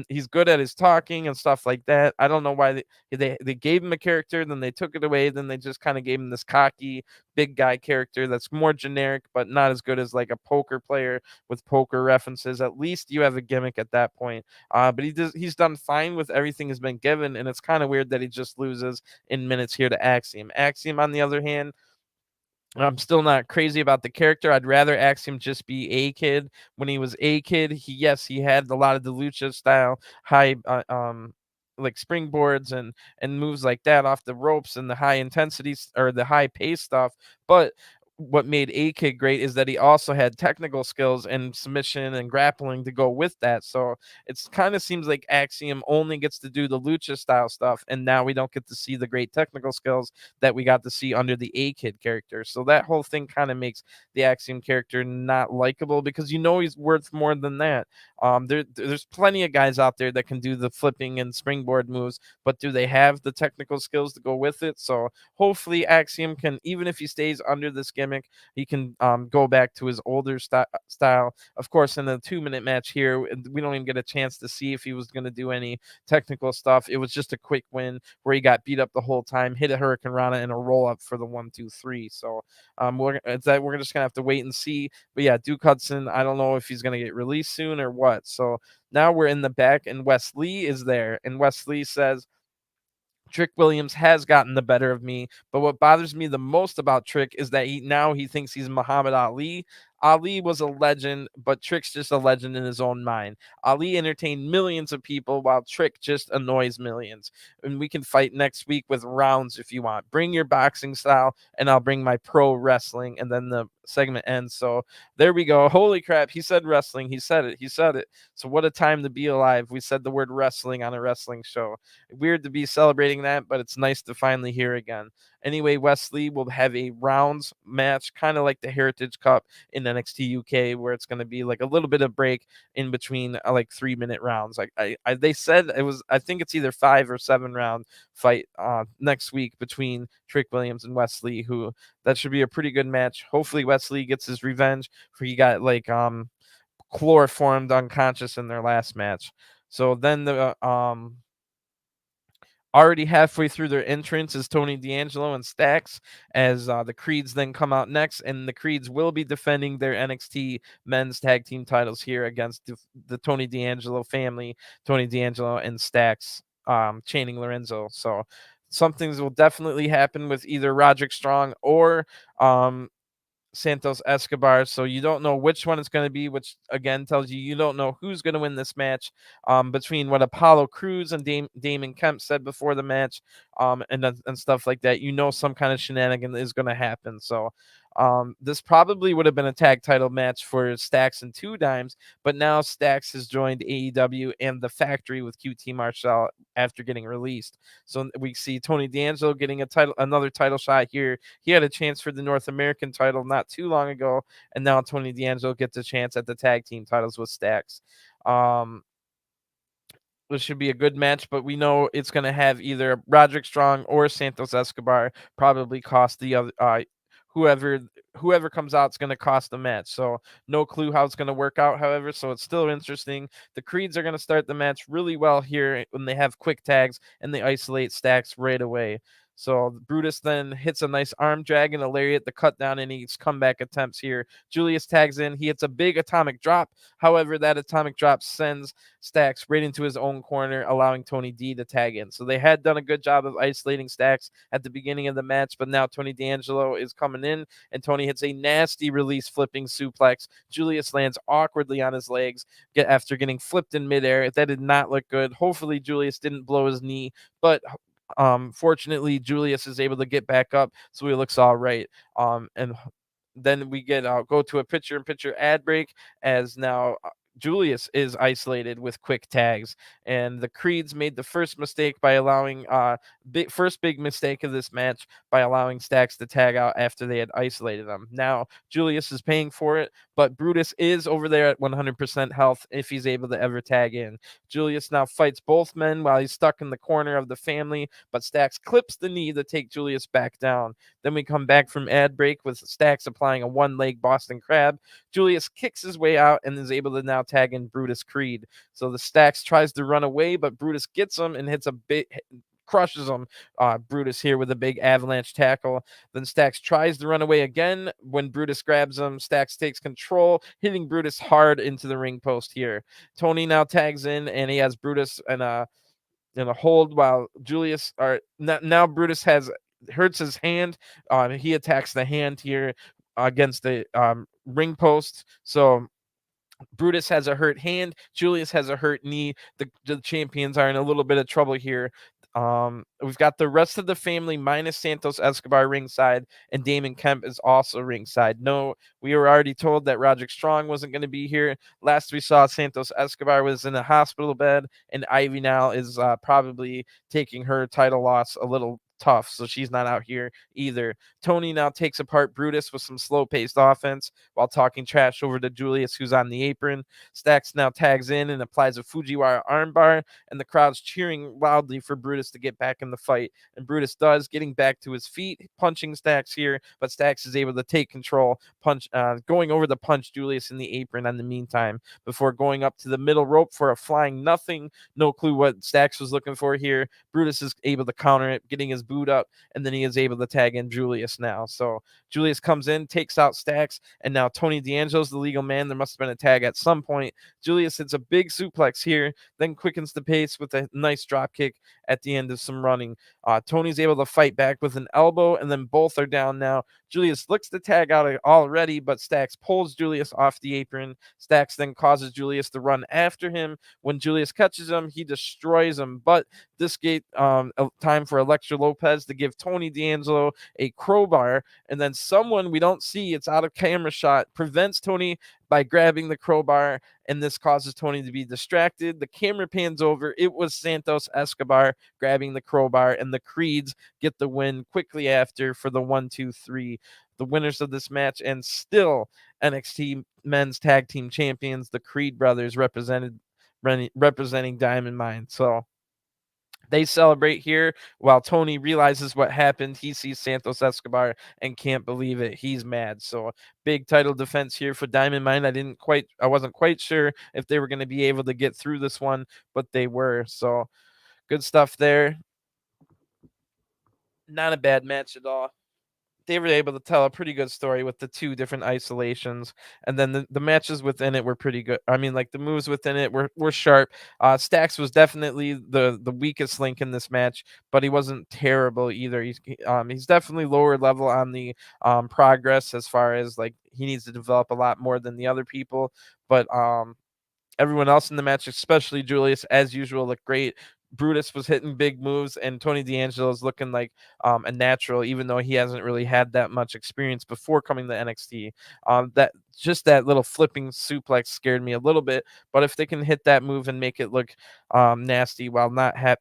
he's good at his talking and stuff like that. I don't know why they gave him a character, then they took it away, then they just kind of gave him this cocky big guy character that's more generic, but not as good as like a poker player with poker references. At least you have a gimmick at that point. But he's done fine with everything he's been given, and it's kind of weird that he just loses in minutes here to Axiom. Axiom, on the other hand, I'm still not crazy about the character. I'd rather Axiom just be a kid. When he was a kid, he had a lot of the lucha style high like springboards and moves like that off the ropes and the high intensity or the high pace stuff. But what made A Kid great is that he also had technical skills and submission and grappling to go with that. So it's kind of seems like Axiom only gets to do the lucha style stuff, and now we don't get to see the great technical skills that we got to see under the A Kid character. So that whole thing kind of makes the Axiom character not likable because he's worth more than that. There's plenty of guys out there that can do the flipping and springboard moves, but do they have the technical skills to go with it? So hopefully Axiom can, even if he stays under this gimmick, he can go back to his older style. Of course, in the 2-minute match here, we don't even get a chance to see if he was going to do any technical stuff. It was just a quick win where he got beat up the whole time, hit a Hurricane Rana and a roll up for the 1-2-3. So we're just gonna have to wait and see. But yeah, Duke Hudson, I don't know if he's gonna get released soon or what. So now we're in the back, and Wes Lee is there, and Wes Lee says, "Trick Williams has gotten the better of me, but what bothers me the most about Trick is that he thinks he's Muhammad Ali. Ali was a legend, but Trick's just a legend in his own mind. Ali entertained millions of people while Trick just annoys millions. And we can fight next week with rounds if you want. Bring your boxing style, and I'll bring my pro wrestling. And then the segment ends. So there we go. Holy crap. He said wrestling. He said it. He said it. So what a time to be alive. We said the word wrestling on a wrestling show. Weird to be celebrating that, but it's nice to finally hear again. Anyway, Wesley will have a rounds match, kind of like the Heritage Cup in NXT UK, where it's going to be like a little bit of break in between like 3-minute rounds. Like they said it was, I think it's either 5 or 7 round fight next week between Trick Williams and Wesley, who that should be a pretty good match. Hopefully Wesley gets his revenge for he got like chloroformed unconscious in their last match. So then the already halfway through their entrance is Tony D'Angelo and Stax, as the Creeds then come out next, and the Creeds will be defending their NXT men's tag team titles here against the Tony D'Angelo family, Tony D'Angelo and Stax, chaining Lorenzo. So some things will definitely happen with either Roderick Strong or Santos Escobar, so you don't know which one it's going to be, which again tells you don't know who's going to win this match, between what Apollo Crews and Damon Kemp said before the match, and stuff like that. Some kind of shenanigan is going to happen. So this probably would have been a tag title match for Stax and Two Dimes, but now Stax has joined AEW and the Factory with QT Marshall after getting released. So we see Tony D'Angelo getting another title shot here. He had a chance for the North American title not too long ago, and now Tony D'Angelo gets a chance at the tag team titles with Stax. This should be a good match, but we know it's going to have either Roderick Strong or Santos Escobar probably cost the other whoever comes out is going to cost the match. So no clue how it's going to work out, however, so it's still interesting. The Creeds are going to start the match really well here when they have quick tags and they isolate Stax right away. So Brutus then hits a nice arm drag and a lariat, the cut down, and he's comeback attempts here. Julius tags in. He hits a big atomic drop. However, that atomic drop sends Stax right into his own corner, allowing Tony D to tag in. So they had done a good job of isolating Stax at the beginning of the match, but now Tony D'Angelo is coming in, and Tony hits a nasty release flipping suplex. Julius lands awkwardly on his legs after getting flipped in midair. That did not look good. Hopefully Julius didn't blow his knee, but fortunately Julius is able to get back up, so he looks all right. And then we go to a picture-in-picture ad break, as now Julius is isolated with quick tags, and the Creeds made the first mistake by allowing first big mistake of this match by allowing Stax to tag out after they had isolated him. Now Julius is paying for it, but Brutus is over there at 100% health if he's able to ever tag in. Julius now fights both men while he's stuck in the corner of the family, but Stax clips the knee to take Julius back down. Then we come back from ad break with Stax applying a one-leg Boston Crab. Julius kicks his way out and is able to now tag in Brutus Creed. So the Stax tries to run away, but Brutus gets him and crushes him. Brutus here with a big avalanche tackle. Then Stax tries to run away again. When Brutus grabs him, Stax takes control, hitting Brutus hard into the ring post here. Tony now tags in, and he has Brutus in a hold while Julius now Brutus hurts his hand. He attacks the hand here against the ring post. So Brutus has a hurt hand. Julius has a hurt knee. The champions are in a little bit of trouble here. We've got the rest of the family minus Santos Escobar ringside, and Damon Kemp is also ringside. No, we were already told that Roderick Strong wasn't going to be here. Last we saw, Santos Escobar was in a hospital bed, and Ivy now is probably taking her title loss a little tough, so she's not out here either. Tony now takes apart Brutus with some slow-paced offense while talking trash over to Julius, who's on the apron. Stax now tags in and applies a Fujiwara armbar, and the crowd's cheering loudly for Brutus to get back in the fight, and Brutus does, getting back to his feet, punching Stax here, but Stax is able to take control, going over to punch Julius in the apron in the meantime, before going up to the middle rope for a flying nothing. No clue what Stax was looking for here. Brutus is able to counter it, getting his booed up, and then he is able to tag in Julius now. So Julius comes in, takes out Stacks, and now Tony D'Angelo's the legal man. There must have been a tag at some point. Julius hits a big suplex here, then quickens the pace with a nice drop kick at the end of some running. Tony's able to fight back with an elbow, and then both are down now. Julius looks to tag out already, but Stacks pulls Julius off the apron. Stacks then causes Julius to run after him. When Julius catches him, he destroys him. But this gave time for Elektra Lopez to give Tony D'Angelo a crowbar, and then someone we don't see, it's out of camera shot, prevents Tony by grabbing the crowbar, and this causes Tony to be distracted. The camera pans over. It was Santos Escobar grabbing the crowbar, and the Creeds get the win quickly after for the 1-2-3. The winners of this match, and still NXT Men's Tag Team Champions, the Creed brothers, representing Diamond Mine. So they celebrate here while Tony realizes what happened. He sees Santos Escobar and can't believe it. He's mad. So big title defense here for Diamond Mine. I wasn't quite sure if they were going to be able to get through this one, but they were. So good stuff there. Not a bad match at all. They were able to tell a pretty good story with the two different isolations, and then the matches within it were pretty good. I mean, like the moves within it were sharp. Stacks was definitely the weakest link in this match, but he wasn't terrible either. He's definitely lower level on the progress, as far as like he needs to develop a lot more than the other people. But everyone else in the match, especially Julius, as usual, looked great. Brutus was hitting big moves, and Tony D'Angelo is looking like a natural, even though he hasn't really had that much experience before coming to NXT. That little flipping suplex scared me a little bit, but if they can hit that move and make it look nasty while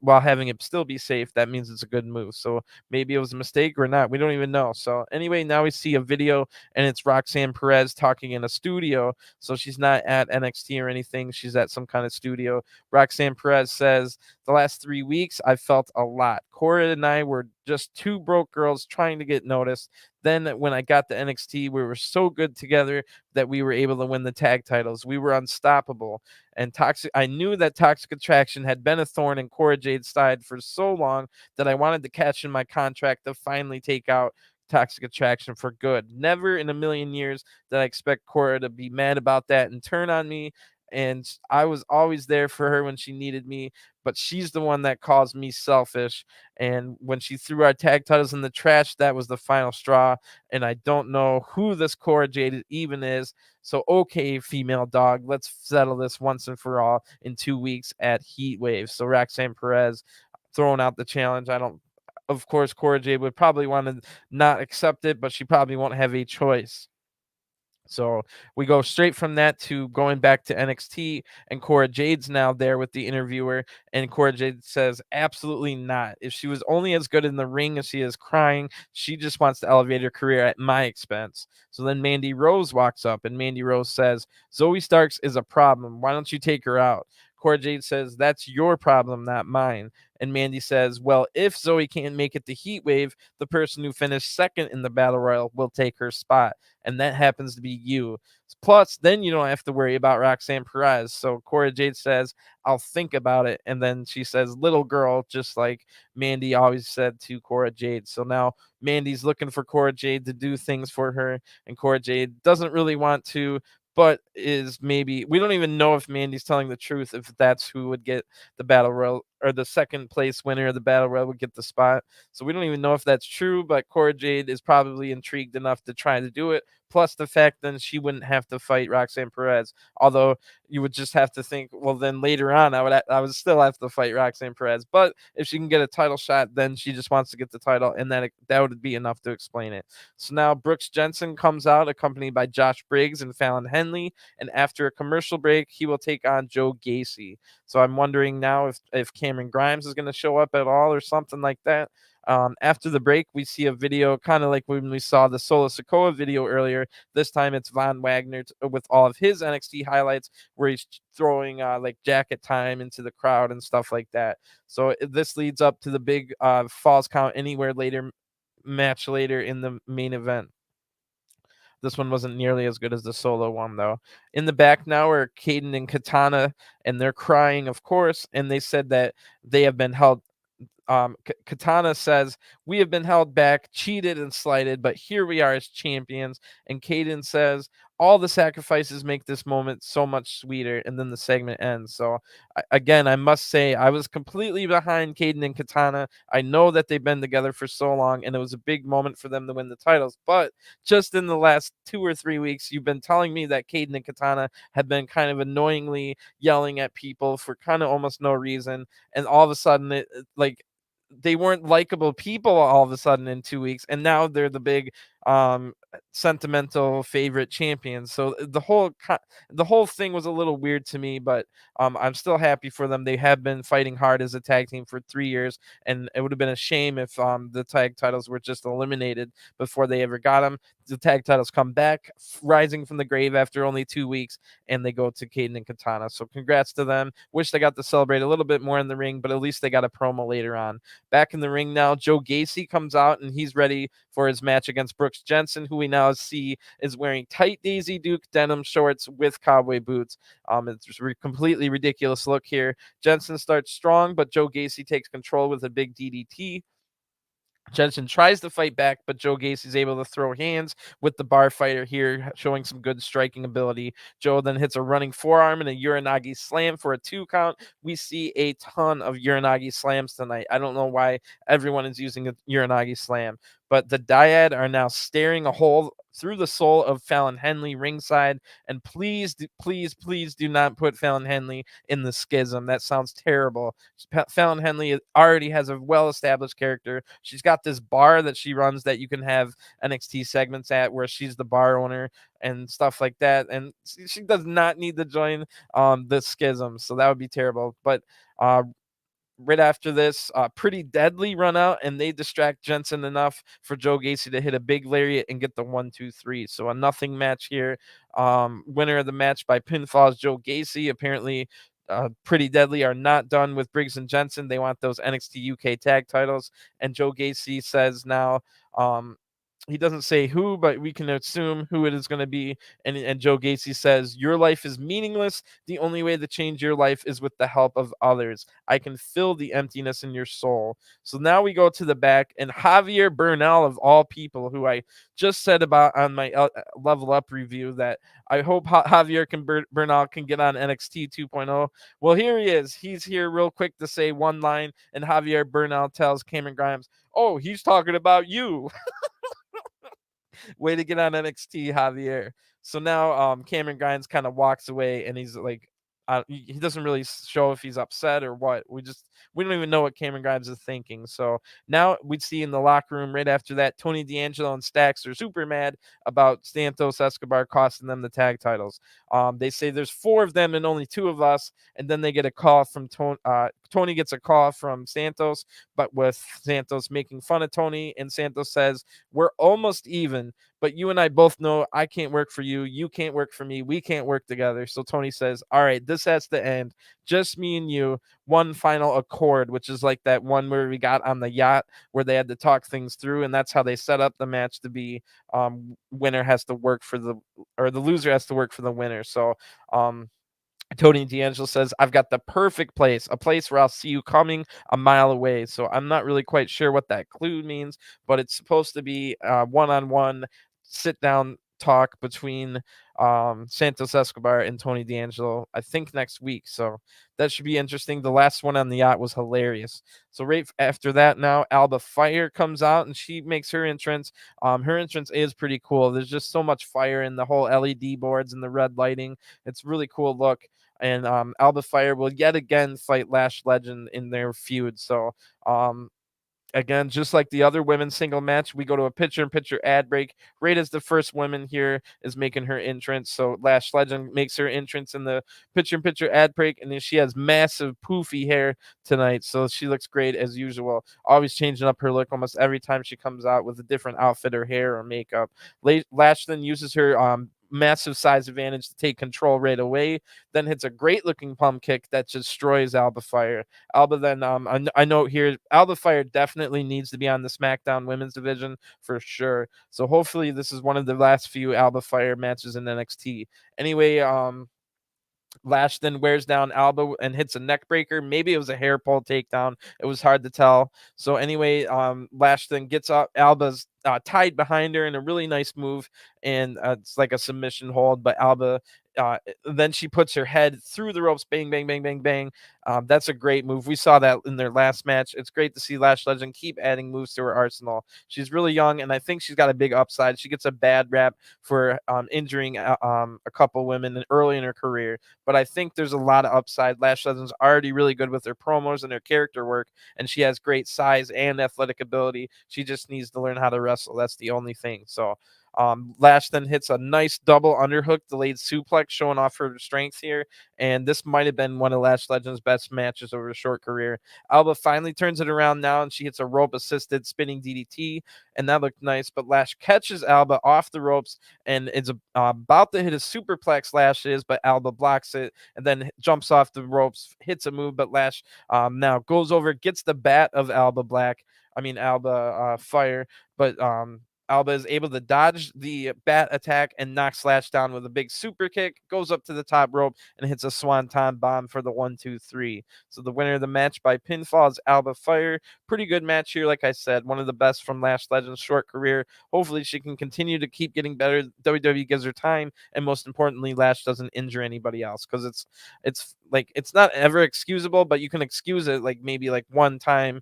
while having it still be safe, that means it's a good move. So maybe it was a mistake or not. We don't even know. So anyway, now we see a video, and it's Roxanne Perez talking in a studio. So she's not at NXT or anything. She's at some kind of studio. Roxanne Perez says, "The last 3 weeks, I felt a lot. Cora and I were just two broke girls trying to get noticed. Then when I got to NXT, we were so good together that we were able to win the tag titles. We were unstoppable. And I knew that Toxic Attraction had been a thorn in Cora Jade's side for so long that I wanted to catch in my contract to finally take out Toxic Attraction for good. Never in a million years did I expect Cora to be mad about that and turn on me. And I was always there for her when she needed me, but she's the one that calls me selfish. And when she threw our tag titles in the trash, that was the final straw. And I don't know who this Cora Jade even is. So, okay, female dog, let's settle this once and for all in 2 weeks at Heatwave." So Roxanne Perez throwing out the challenge. Of course, Cora Jade would probably want to not accept it, but she probably won't have a choice. So we go straight from that to going back to NXT, and Cora Jade's now there with the interviewer, and Cora Jade says, "Absolutely not. If she was only as good in the ring as she is crying, she just wants to elevate her career at my expense." So then Mandy Rose walks up, and Mandy Rose says, "Zoe Starks is a problem. Why don't you take her out?" Cora Jade says, "That's your problem, not mine." And Mandy says, "Well, if Zoe can't make it to Heatwave, the person who finished second in the Battle Royal will take her spot. And that happens to be you. Plus, then you don't have to worry about Roxanne Perez." So Cora Jade says, "I'll think about it." And then she says, "Little girl," just like Mandy always said to Cora Jade. So now Mandy's looking for Cora Jade to do things for her, and Cora Jade doesn't really want to, but is maybe, we don't even know if Mandy's telling the truth, if that's who would get the Battle Royal, or the second place winner of the Battle Royal would get the spot. So we don't even know if that's true, but Cora Jade is probably intrigued enough to try to do it. Plus the fact that she wouldn't have to fight Roxanne Perez. Although you would just have to think, well, then later on, I would still have to fight Roxanne Perez. But if she can get a title shot, then she just wants to get the title, and that would be enough to explain it. So now Brooks Jensen comes out, accompanied by Josh Briggs and Fallon Henley, and after a commercial break, he will take on Joe Gacy. So I'm wondering now if Cameron Grimes is going to show up at all or something like that. After the break, we see a video kind of like when we saw the Solo Sikoa video earlier. This time it's Von Wagner with all of his NXT highlights, where he's throwing like jacket time into the crowd and stuff like that. So this leads up to the big Falls Count Anywhere match later in the main event. This one wasn't nearly as good as the solo one, though. In the back now are Kayden and Katana, and they're crying, of course, and they said that they have been held Katana says, "We have been held back, cheated, and slighted, but here we are as champions." And Kayden says, "All the sacrifices make this moment so much sweeter." And then the segment ends. So again, I must say I was completely behind Kayden and Katana. I know that they've been together for so long, and it was a big moment for them to win the titles. But just in the last 2 or 3 weeks, you've been telling me that Kayden and Katana have been kind of annoyingly yelling at people for kind of almost no reason, and all of a sudden, like they weren't likable people all of a sudden in 2 weeks, and now they're the big sentimental favorite champions. So the whole thing was a little weird to me, but I'm still happy for them. They have been fighting hard as a tag team for 3 years, and it would have been a shame if the tag titles were just eliminated before they ever got them. The tag titles come back, rising from the grave after only 2 weeks, and they go to Kayden and Katana. So congrats to them. Wish they got to celebrate a little bit more in the ring, but at least they got a promo later on. Back in the ring now, Joe Gacy comes out and he's ready for his match against Brooks Jensen, who we now see is wearing tight Daisy Duke denim shorts with cowboy boots. It's completely ridiculous look here. Jensen starts strong, but Joe Gacy takes control with a big DDT. Jensen tries to fight back, but Joe Gacy's able to throw hands with the bar fighter here, showing some good striking ability. Joe then hits a running forearm and a Uranagi slam for a 2 count. We see a ton of Uranagi slams tonight. I don't know why everyone is using a Uranagi slam, but the Dyad are now staring a hole through the soul of Fallon Henley ringside. And please, please, please do not put Fallon Henley in the schism. That sounds terrible. Fallon Henley already has a well-established character. She's got this bar that she runs that you can have NXT segments at, where she's the bar owner and stuff like that. And she does not need to join the schism. So that would be terrible. But right after this, Pretty Deadly run out and they distract Jensen enough for Joe Gacy to hit a big lariat and get the 1-2-3. So a nothing match here. Winner of the match by pinfall is Joe Gacy. Apparently, Pretty Deadly are not done with Briggs and Jensen. They want those NXT UK tag titles. And Joe Gacy says now, he doesn't say who, but we can assume who it is going to be. And Joe Gacy says, "Your life is meaningless. The only way to change your life is with the help of others. I can fill the emptiness in your soul." So now we go to the back, and Javier Bernal, of all people, who I just said about on my Level Up review that I hope Javier Bernal can get on NXT 2.0. Well, here he is. He's here real quick to say one line, and Javier Bernal tells Cameron Grimes, "Oh, he's talking about you." Way to get on NXT, Javier. So now Cameron Grimes kind of walks away and he's like, he doesn't really show if he's upset or what. We don't even know what Cameron Grimes is thinking. So now we'd see in the locker room right after that, Tony D'Angelo and Stax are super mad about Santos Escobar costing them the tag titles. They say there's 4 of them and only 2 of us. And then they get a call from Tony. Tony gets a call from Santos, but with Santos making fun of Tony, and Santos says, "We're almost even, but you and I both know I can't work for you. You can't work for me. We can't work together." So Tony says, "All right, this has to end. Just me and you. One final accord," which is like that one where we got on the yacht where they had to talk things through. And that's how they set up the match to be winner has to work for the loser has to work for the winner. So, Tony D'Angelo says, "I've got the perfect place, a place where I'll see you coming a mile away." So I'm not really quite sure what that clue means, but it's supposed to be one-on-one sit down talk between Santos Escobar and Tony D'Angelo, I think next week. So that should be interesting. The last one on the yacht was hilarious. So right after that, now Alba Fire comes out and she makes her entrance. Her entrance is pretty cool. There's just so much fire in the whole LED boards and the red lighting. It's really cool look. And Alba Fire will yet again fight Lash Legend in their feud. So again, just like the other women's single match, we go to a picture-in-picture ad break right as the first woman here is making her entrance. So Lash Legend makes her entrance in the picture-in-picture ad break, and then she has massive poofy hair tonight, so she looks great as usual. Always changing up her look almost every time she comes out with a different outfit or hair or makeup. Lash then uses her massive size advantage to take control right away, then hits a great looking pump kick that destroys Alba Fire. Alba then I note here, Alba Fire definitely needs to be on the SmackDown women's division for sure. So hopefully this is one of the last few Alba Fire matches in NXT. Anyway, Lash then wears down Alba and hits a neck breaker. Maybe it was a hair pull takedown. It was hard to tell. So anyway, Lash then gets up. Alba's tied behind her in a really nice move, and it's like a submission hold. But Alba then she puts her head through the ropes. Bang, bang, bang, bang, bang. That's a great move. We saw that in their last match. It's great to see Lash Legend keep adding moves to her arsenal. She's really young, and I think she's got a big upside. She gets a bad rap for injuring a couple women early in her career, but I think there's a lot of upside. Lash Legend's already really good with her promos and her character work, and she has great size and athletic ability. She just needs to learn how to wrestle. That's the only thing. So Lash then hits a nice double underhook, delayed suplex, showing off her strength here. And this might have been one of Lash Legend's best matches over a short career. Alba finally turns it around now, and she hits a rope-assisted spinning DDT, and that looked nice. But Lash catches Alba off the ropes, and it's about to hit a superplex. Lash is, but Alba blocks it, and then jumps off the ropes, hits a move. But Lash now goes over, gets the bat of Alba Fire, but Alba is able to dodge the bat attack and knocks Lash down with a big super kick, goes up to the top rope, and hits a swanton bomb for the 1-2-3. So the winner of the match by pinfall is Alba Fire. Pretty good match here, like I said, one of the best from Lash Legend's short career. Hopefully she can continue to keep getting better. WWE gives her time, and most importantly, Lash doesn't injure anybody else, because it's not ever excusable, but you can excuse it like maybe like one time,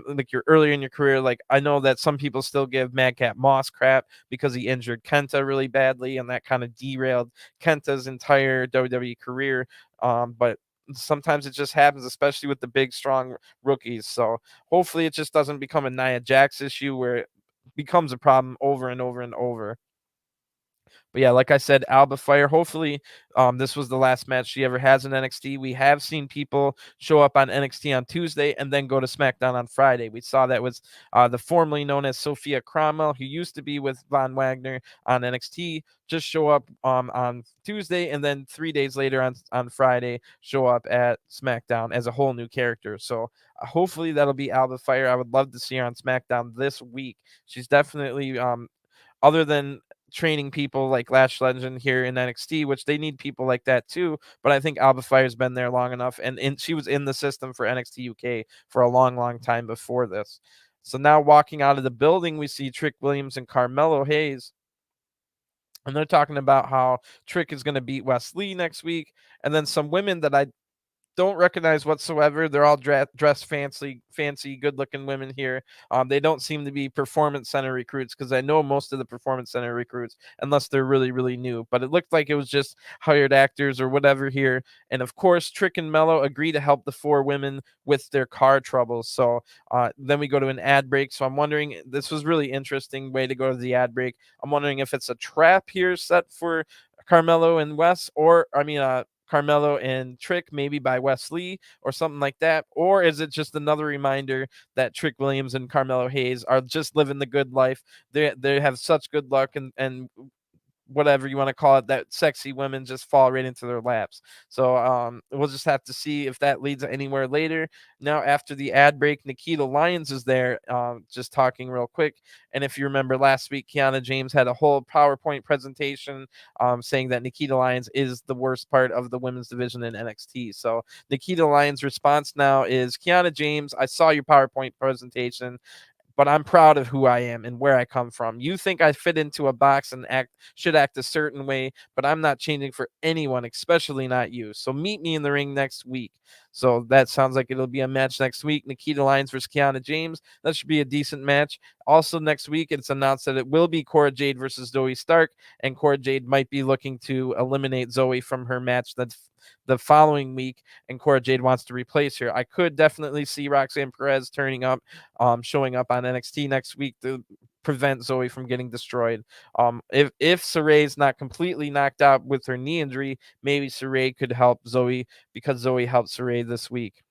like you're earlier in your career. Like I know that some people still give Madcap Moss crap because he injured Kenta really badly, and that kind of derailed Kenta's entire WWE career. But sometimes it just happens, especially with the big, strong rookies. So hopefully it just doesn't become a Nia Jax issue where it becomes a problem over and over and over. But yeah, like I said, Alba Fire. Hopefully, this was the last match she ever has in NXT. We have seen people show up on NXT on Tuesday and then go to SmackDown on Friday. We saw that was the formerly known as Sophia Cromwell, who used to be with Von Wagner on NXT, just show up on Tuesday, and then 3 days later on Friday show up at SmackDown as a whole new character. So hopefully that'll be Alba Fire. I would love to see her on SmackDown this week. She's definitely other than training people like Lash Legend here in NXT, which they need people like that too. But I think Alba Fire's been there long enough, and she was in the system for NXT UK for a long, long time before this. So now walking out of the building, we see Trick Williams and Carmelo Hayes. And they're talking about how Trick is going to beat Wes Lee next week. And then some women that I don't recognize whatsoever. They're all dressed fancy, good-looking women here. They don't seem to be performance center recruits, because I know most of the performance center recruits, unless they're really, really new. But it looked like it was just hired actors or whatever here. And of course, Trick and Mello agree to help the four women with their car troubles. So then we go to an ad break. So I'm wondering, this was really interesting way to go to the ad break. I'm wondering if it's a trap here set for Carmelo and Wes, Carmelo and Trick, maybe by Wes Lee or something like that? Or is it just another reminder that Trick Williams and Carmelo Hayes are just living the good life? They have such good luck, and whatever you want to call it, that sexy women just fall right into their laps. So we'll just have to see if that leads anywhere later. Now, after the ad break, Nikita Lyons is there, just talking real quick. And if you remember last week, Kiana James had a whole PowerPoint presentation saying that Nikita Lyons is the worst part of the women's division in NXT. So Nikita Lyons' response now is, Kiana James, I saw your PowerPoint presentation, but I'm proud of who I am and where I come from. You think I fit into a box and should act a certain way, but I'm not changing for anyone, especially not you. So meet me in the ring next week. So that sounds like it'll be a match next week. Nikita Lyons versus Kiana James. That should be a decent match. Also next week, it's announced that it will be Cora Jade versus Zoe Stark, and Cora Jade might be looking to eliminate Zoe from her match that's the following week, and Cora Jade wants to replace her. I could definitely see Roxanne Perez turning up, showing up on NXT next week to prevent Zoe from getting destroyed. If Sarray's not completely knocked out with her knee injury, maybe Sarray could help Zoe, because Zoe helped Sarray this week.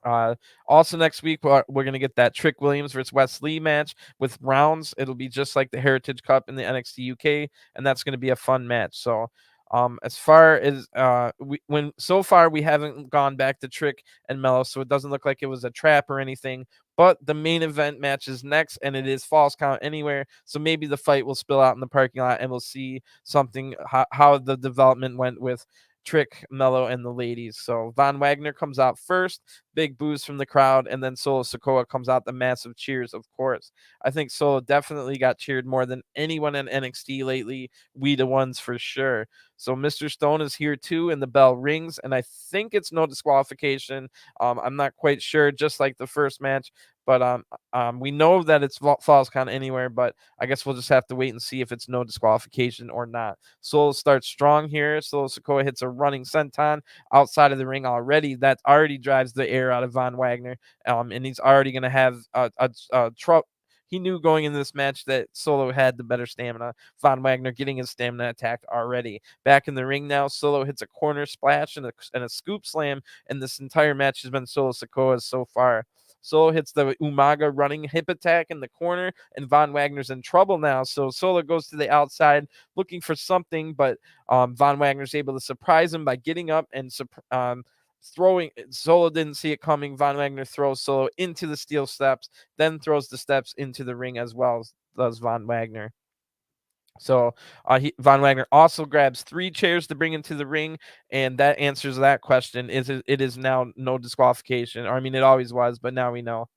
Also next week, we're going to get that Trick Williams versus Wes Lee match with rounds. It'll be just like the Heritage Cup in the NXT UK, and that's going to be a fun match. So as far as so far we haven't gone back to Trick and Mello, so it doesn't look like it was a trap or anything. But the main event match is next, and it is Falls Count Anywhere. So maybe the fight will spill out in the parking lot, and we'll see something how the development went with trick Mello and the ladies. So Von Wagner comes out first, big boos from the crowd, and then Solo Sikoa comes out, the massive cheers, of course. I think Solo definitely got cheered more than anyone in NXT lately. We the ones for sure. So Mr. Stone is here too, and the bell rings, and I think it's no disqualification. I'm not quite sure, just like the first match, but we know that it's falls count anywhere, but I guess we'll just have to wait and see if it's no disqualification or not. Solo starts strong here. Solo Sikoa hits a running senton outside of the ring already. That already drives the air out of Von Wagner, and he's already going to have a trouble. He knew going into this match that Solo had the better stamina. Von Wagner getting his stamina attacked already. Back in the ring now, Solo hits a corner splash and a scoop slam, and this entire match has been Solo Sikoa's so far. Solo hits the Umaga running hip attack in the corner, and Von Wagner's in trouble now. So Solo goes to the outside looking for something, but Von Wagner's able to surprise him by getting up and throwing. Solo didn't see it coming. Von Wagner throws Solo into the steel steps, then throws the steps into the ring as well, does Von Wagner. So Von Wagner also grabs 3 chairs to bring into the ring, and that answers that question. It is now no disqualification. Or, I mean, it always was, but now we know.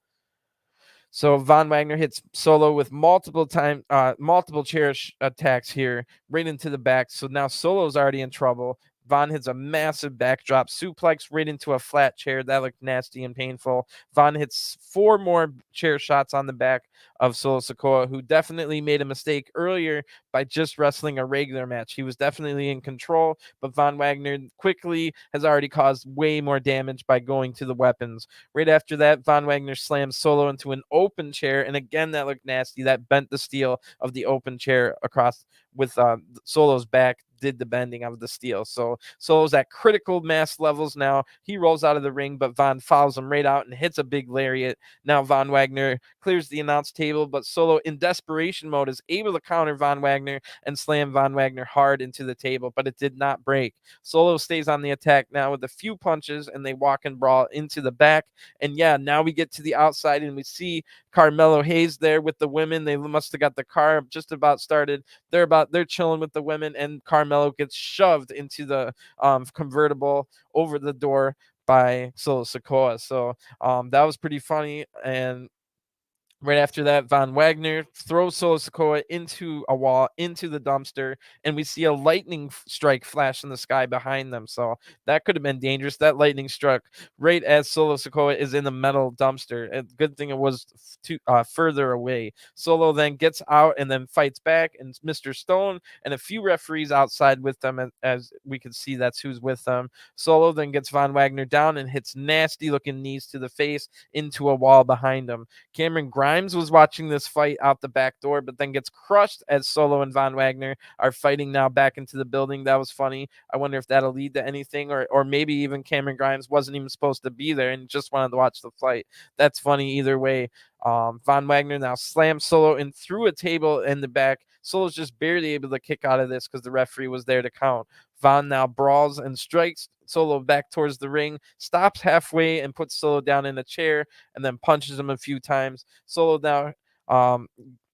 So Von Wagner hits Solo with multiple chair attacks here right into the back. So now Solo's already in trouble. Von hits a massive backdrop suplex right into a flat chair. That looked nasty and painful. Von hits 4 more chair shots on the back of Solo Sikoa, who definitely made a mistake earlier by just wrestling a regular match. He was definitely in control, but Von Wagner quickly has already caused way more damage by going to the weapons. Right after that, Von Wagner slams Solo into an open chair, and again, that looked nasty. That bent the steel of the open chair across with Solo's back, did the bending of the steel. So Solo's at critical mass levels now. He rolls out of the ring, but Von follows him right out and hits a big lariat. Now Von Wagner clears the announce table, but Solo, in desperation mode, is able to counter Von Wagner and slam Von Wagner hard into the table, but it did not break. Solo stays on the attack now with a few punches, and they walk and brawl into the back. And yeah, now we get to the outside, and we see Carmelo Hayes there with the women. They must have got the car just about started. They're chilling with the women, and Carmelo gets shoved into the convertible over the door by Solo Sikoa. So that was pretty funny. And right after that, Von Wagner throws Solo Sikoa into a wall, into the dumpster, and we see a lightning strike flash in the sky behind them. So that could have been dangerous. That lightning struck right as Solo Sikoa is in the metal dumpster. And good thing it was further away. Solo then gets out and then fights back, and Mr. Stone and a few referees outside with them, as we can see that's who's with them. Solo then gets Von Wagner down and hits nasty looking knees to the face into a wall behind him. Cameron Grimes was watching this fight out the back door, but then gets crushed as Solo and Von Wagner are fighting now back into the building. That was funny. I wonder if that'll lead to anything, or maybe even Cameron Grimes wasn't even supposed to be there and just wanted to watch the fight. That's funny either way. Von Wagner now slams Solo in through a table in the back. Solo's just barely able to kick out of this because the referee was there to count. Von now brawls and strikes Solo back towards the ring, stops halfway and puts Solo down in a chair, and then punches him a few times. Solo now,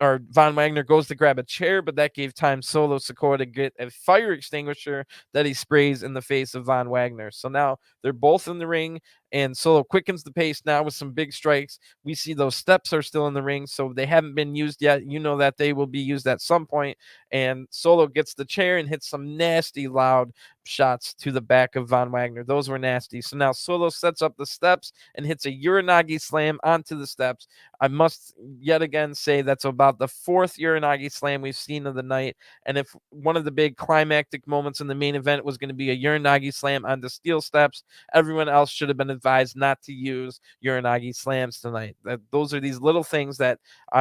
Von Wagner goes to grab a chair, but that gave time Solo Sikoa to get a fire extinguisher that he sprays in the face of Von Wagner. So now they're both in the ring, and Solo quickens the pace now with some big strikes. We see those steps are still in the ring, so they haven't been used yet. You know that they will be used at some point. And Solo gets the chair and hits some nasty loud shots to the back of Von Wagner. Those were nasty. So now Solo sets up the steps and hits a Uranagi slam onto the steps. I must yet again say that's about the 4th Uranagi slam we've seen of the night. And if one of the big climactic moments in the main event was going to be a Uranagi slam on the steel steps, everyone else should have been advised not to use Uranagi slams tonight. Those are these little things that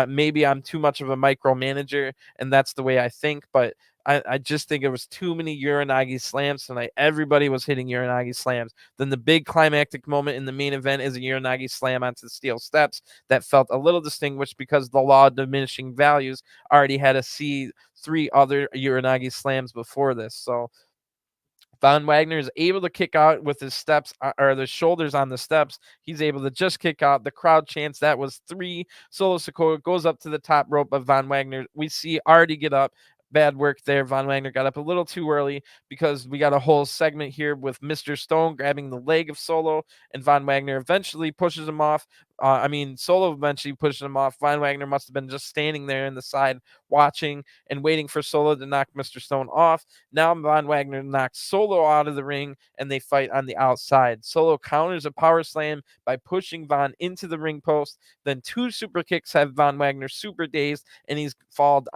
maybe I'm too much of a micromanager, and that's the way I think, but I just think it was too many Uranagi slams tonight. Everybody was hitting Uranagi slams. Then the big climactic moment in the main event is a Uranagi slam onto the steel steps that felt a little distinguished because the law of diminishing values already had to see 3 other Uranagi slams before this. So Von Wagner is able to kick out with his steps or the shoulders on the steps. He's able to just kick out. The crowd chants that was 3. Solo Sikoa goes up to the top rope of Von Wagner. We see already get up, bad work there. Von Wagner got up a little too early because we got a whole segment here with Mr. Stone grabbing the leg of Solo, and Von Wagner eventually pushes him off. Solo eventually pushes him off. Von Wagner must have been just standing there in the side watching and waiting for Solo to knock Mr. Stone off. Now Von Wagner knocks Solo out of the ring, and they fight on the outside. Solo counters a power slam by pushing Von into the ring post. Then 2 super kicks have Von Wagner super dazed, and he's fallen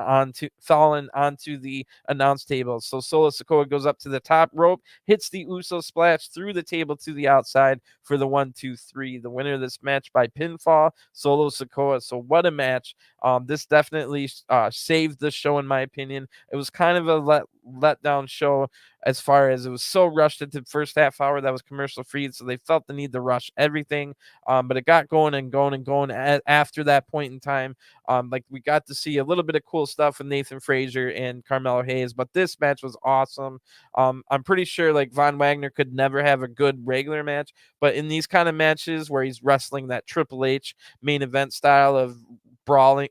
onto the announce table. So Solo Sikoa goes up to the top rope, hits the Uso splash through the table to the outside for the 1-2-3. The winner of this match by pinfall, Solo Sikoa. So what a match. This definitely saved the show, in my opinion. It was kind of a letdown show as far as it was so rushed into the first half hour that was commercial free, so they felt the need to rush everything. But it got going and going and going after that point in time. Like we got to see a little bit of cool stuff with Nathan Fraser and Carmelo Hayes, but this match was awesome. I'm pretty sure like Von Wagner could never have a good regular match, but in these kind of matches where he's wrestling that Triple H main event style of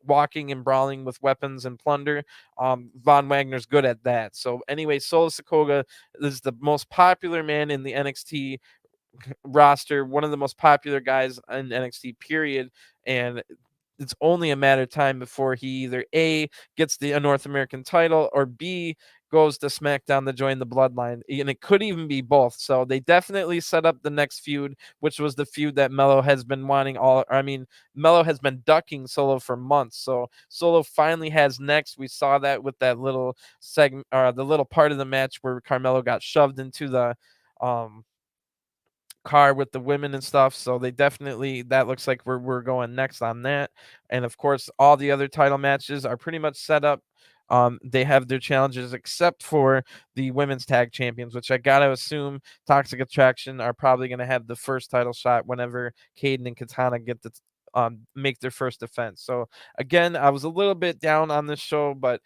walking and brawling with weapons and plunder, Von Wagner's good at that. So anyway, Solo Sikoa is the most popular man in the NXT roster, one of the most popular guys in NXT period, and it's only a matter of time before he either A, gets the North American title, or B, goes to SmackDown to join the Bloodline. And it could even be both. So they definitely set up the next feud, which was the feud that Melo has been wanting Melo has been ducking Solo for months. So Solo finally has next. We saw that with that little segment, the little part of the match where Carmelo got shoved into the car with the women and stuff. So they definitely, that looks like we're going next on that. And of course, all the other title matches are pretty much set up. They have their challenges except for the women's tag champions, which I gotta assume Toxic Attraction are probably gonna have the first title shot whenever Kayden and Katana get to make their first defense. So again, I was a little bit down on this show, but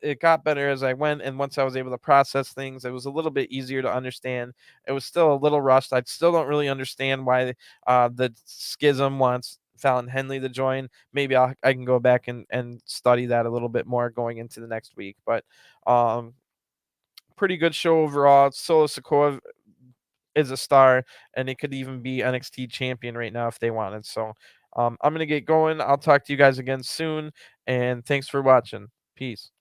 it got better as I went, and once I was able to process things, it was a little bit easier to understand. It was still a little rushed. I still don't really understand why the Schism wants Fallon Henley to join. Maybe I can go back and study that a little bit more going into the next week. But pretty good show overall. Solo Sikoa is a star, and it could even be NXT champion right now if they wanted. So I'm going to get going. I'll talk to you guys again soon, and thanks for watching. Peace.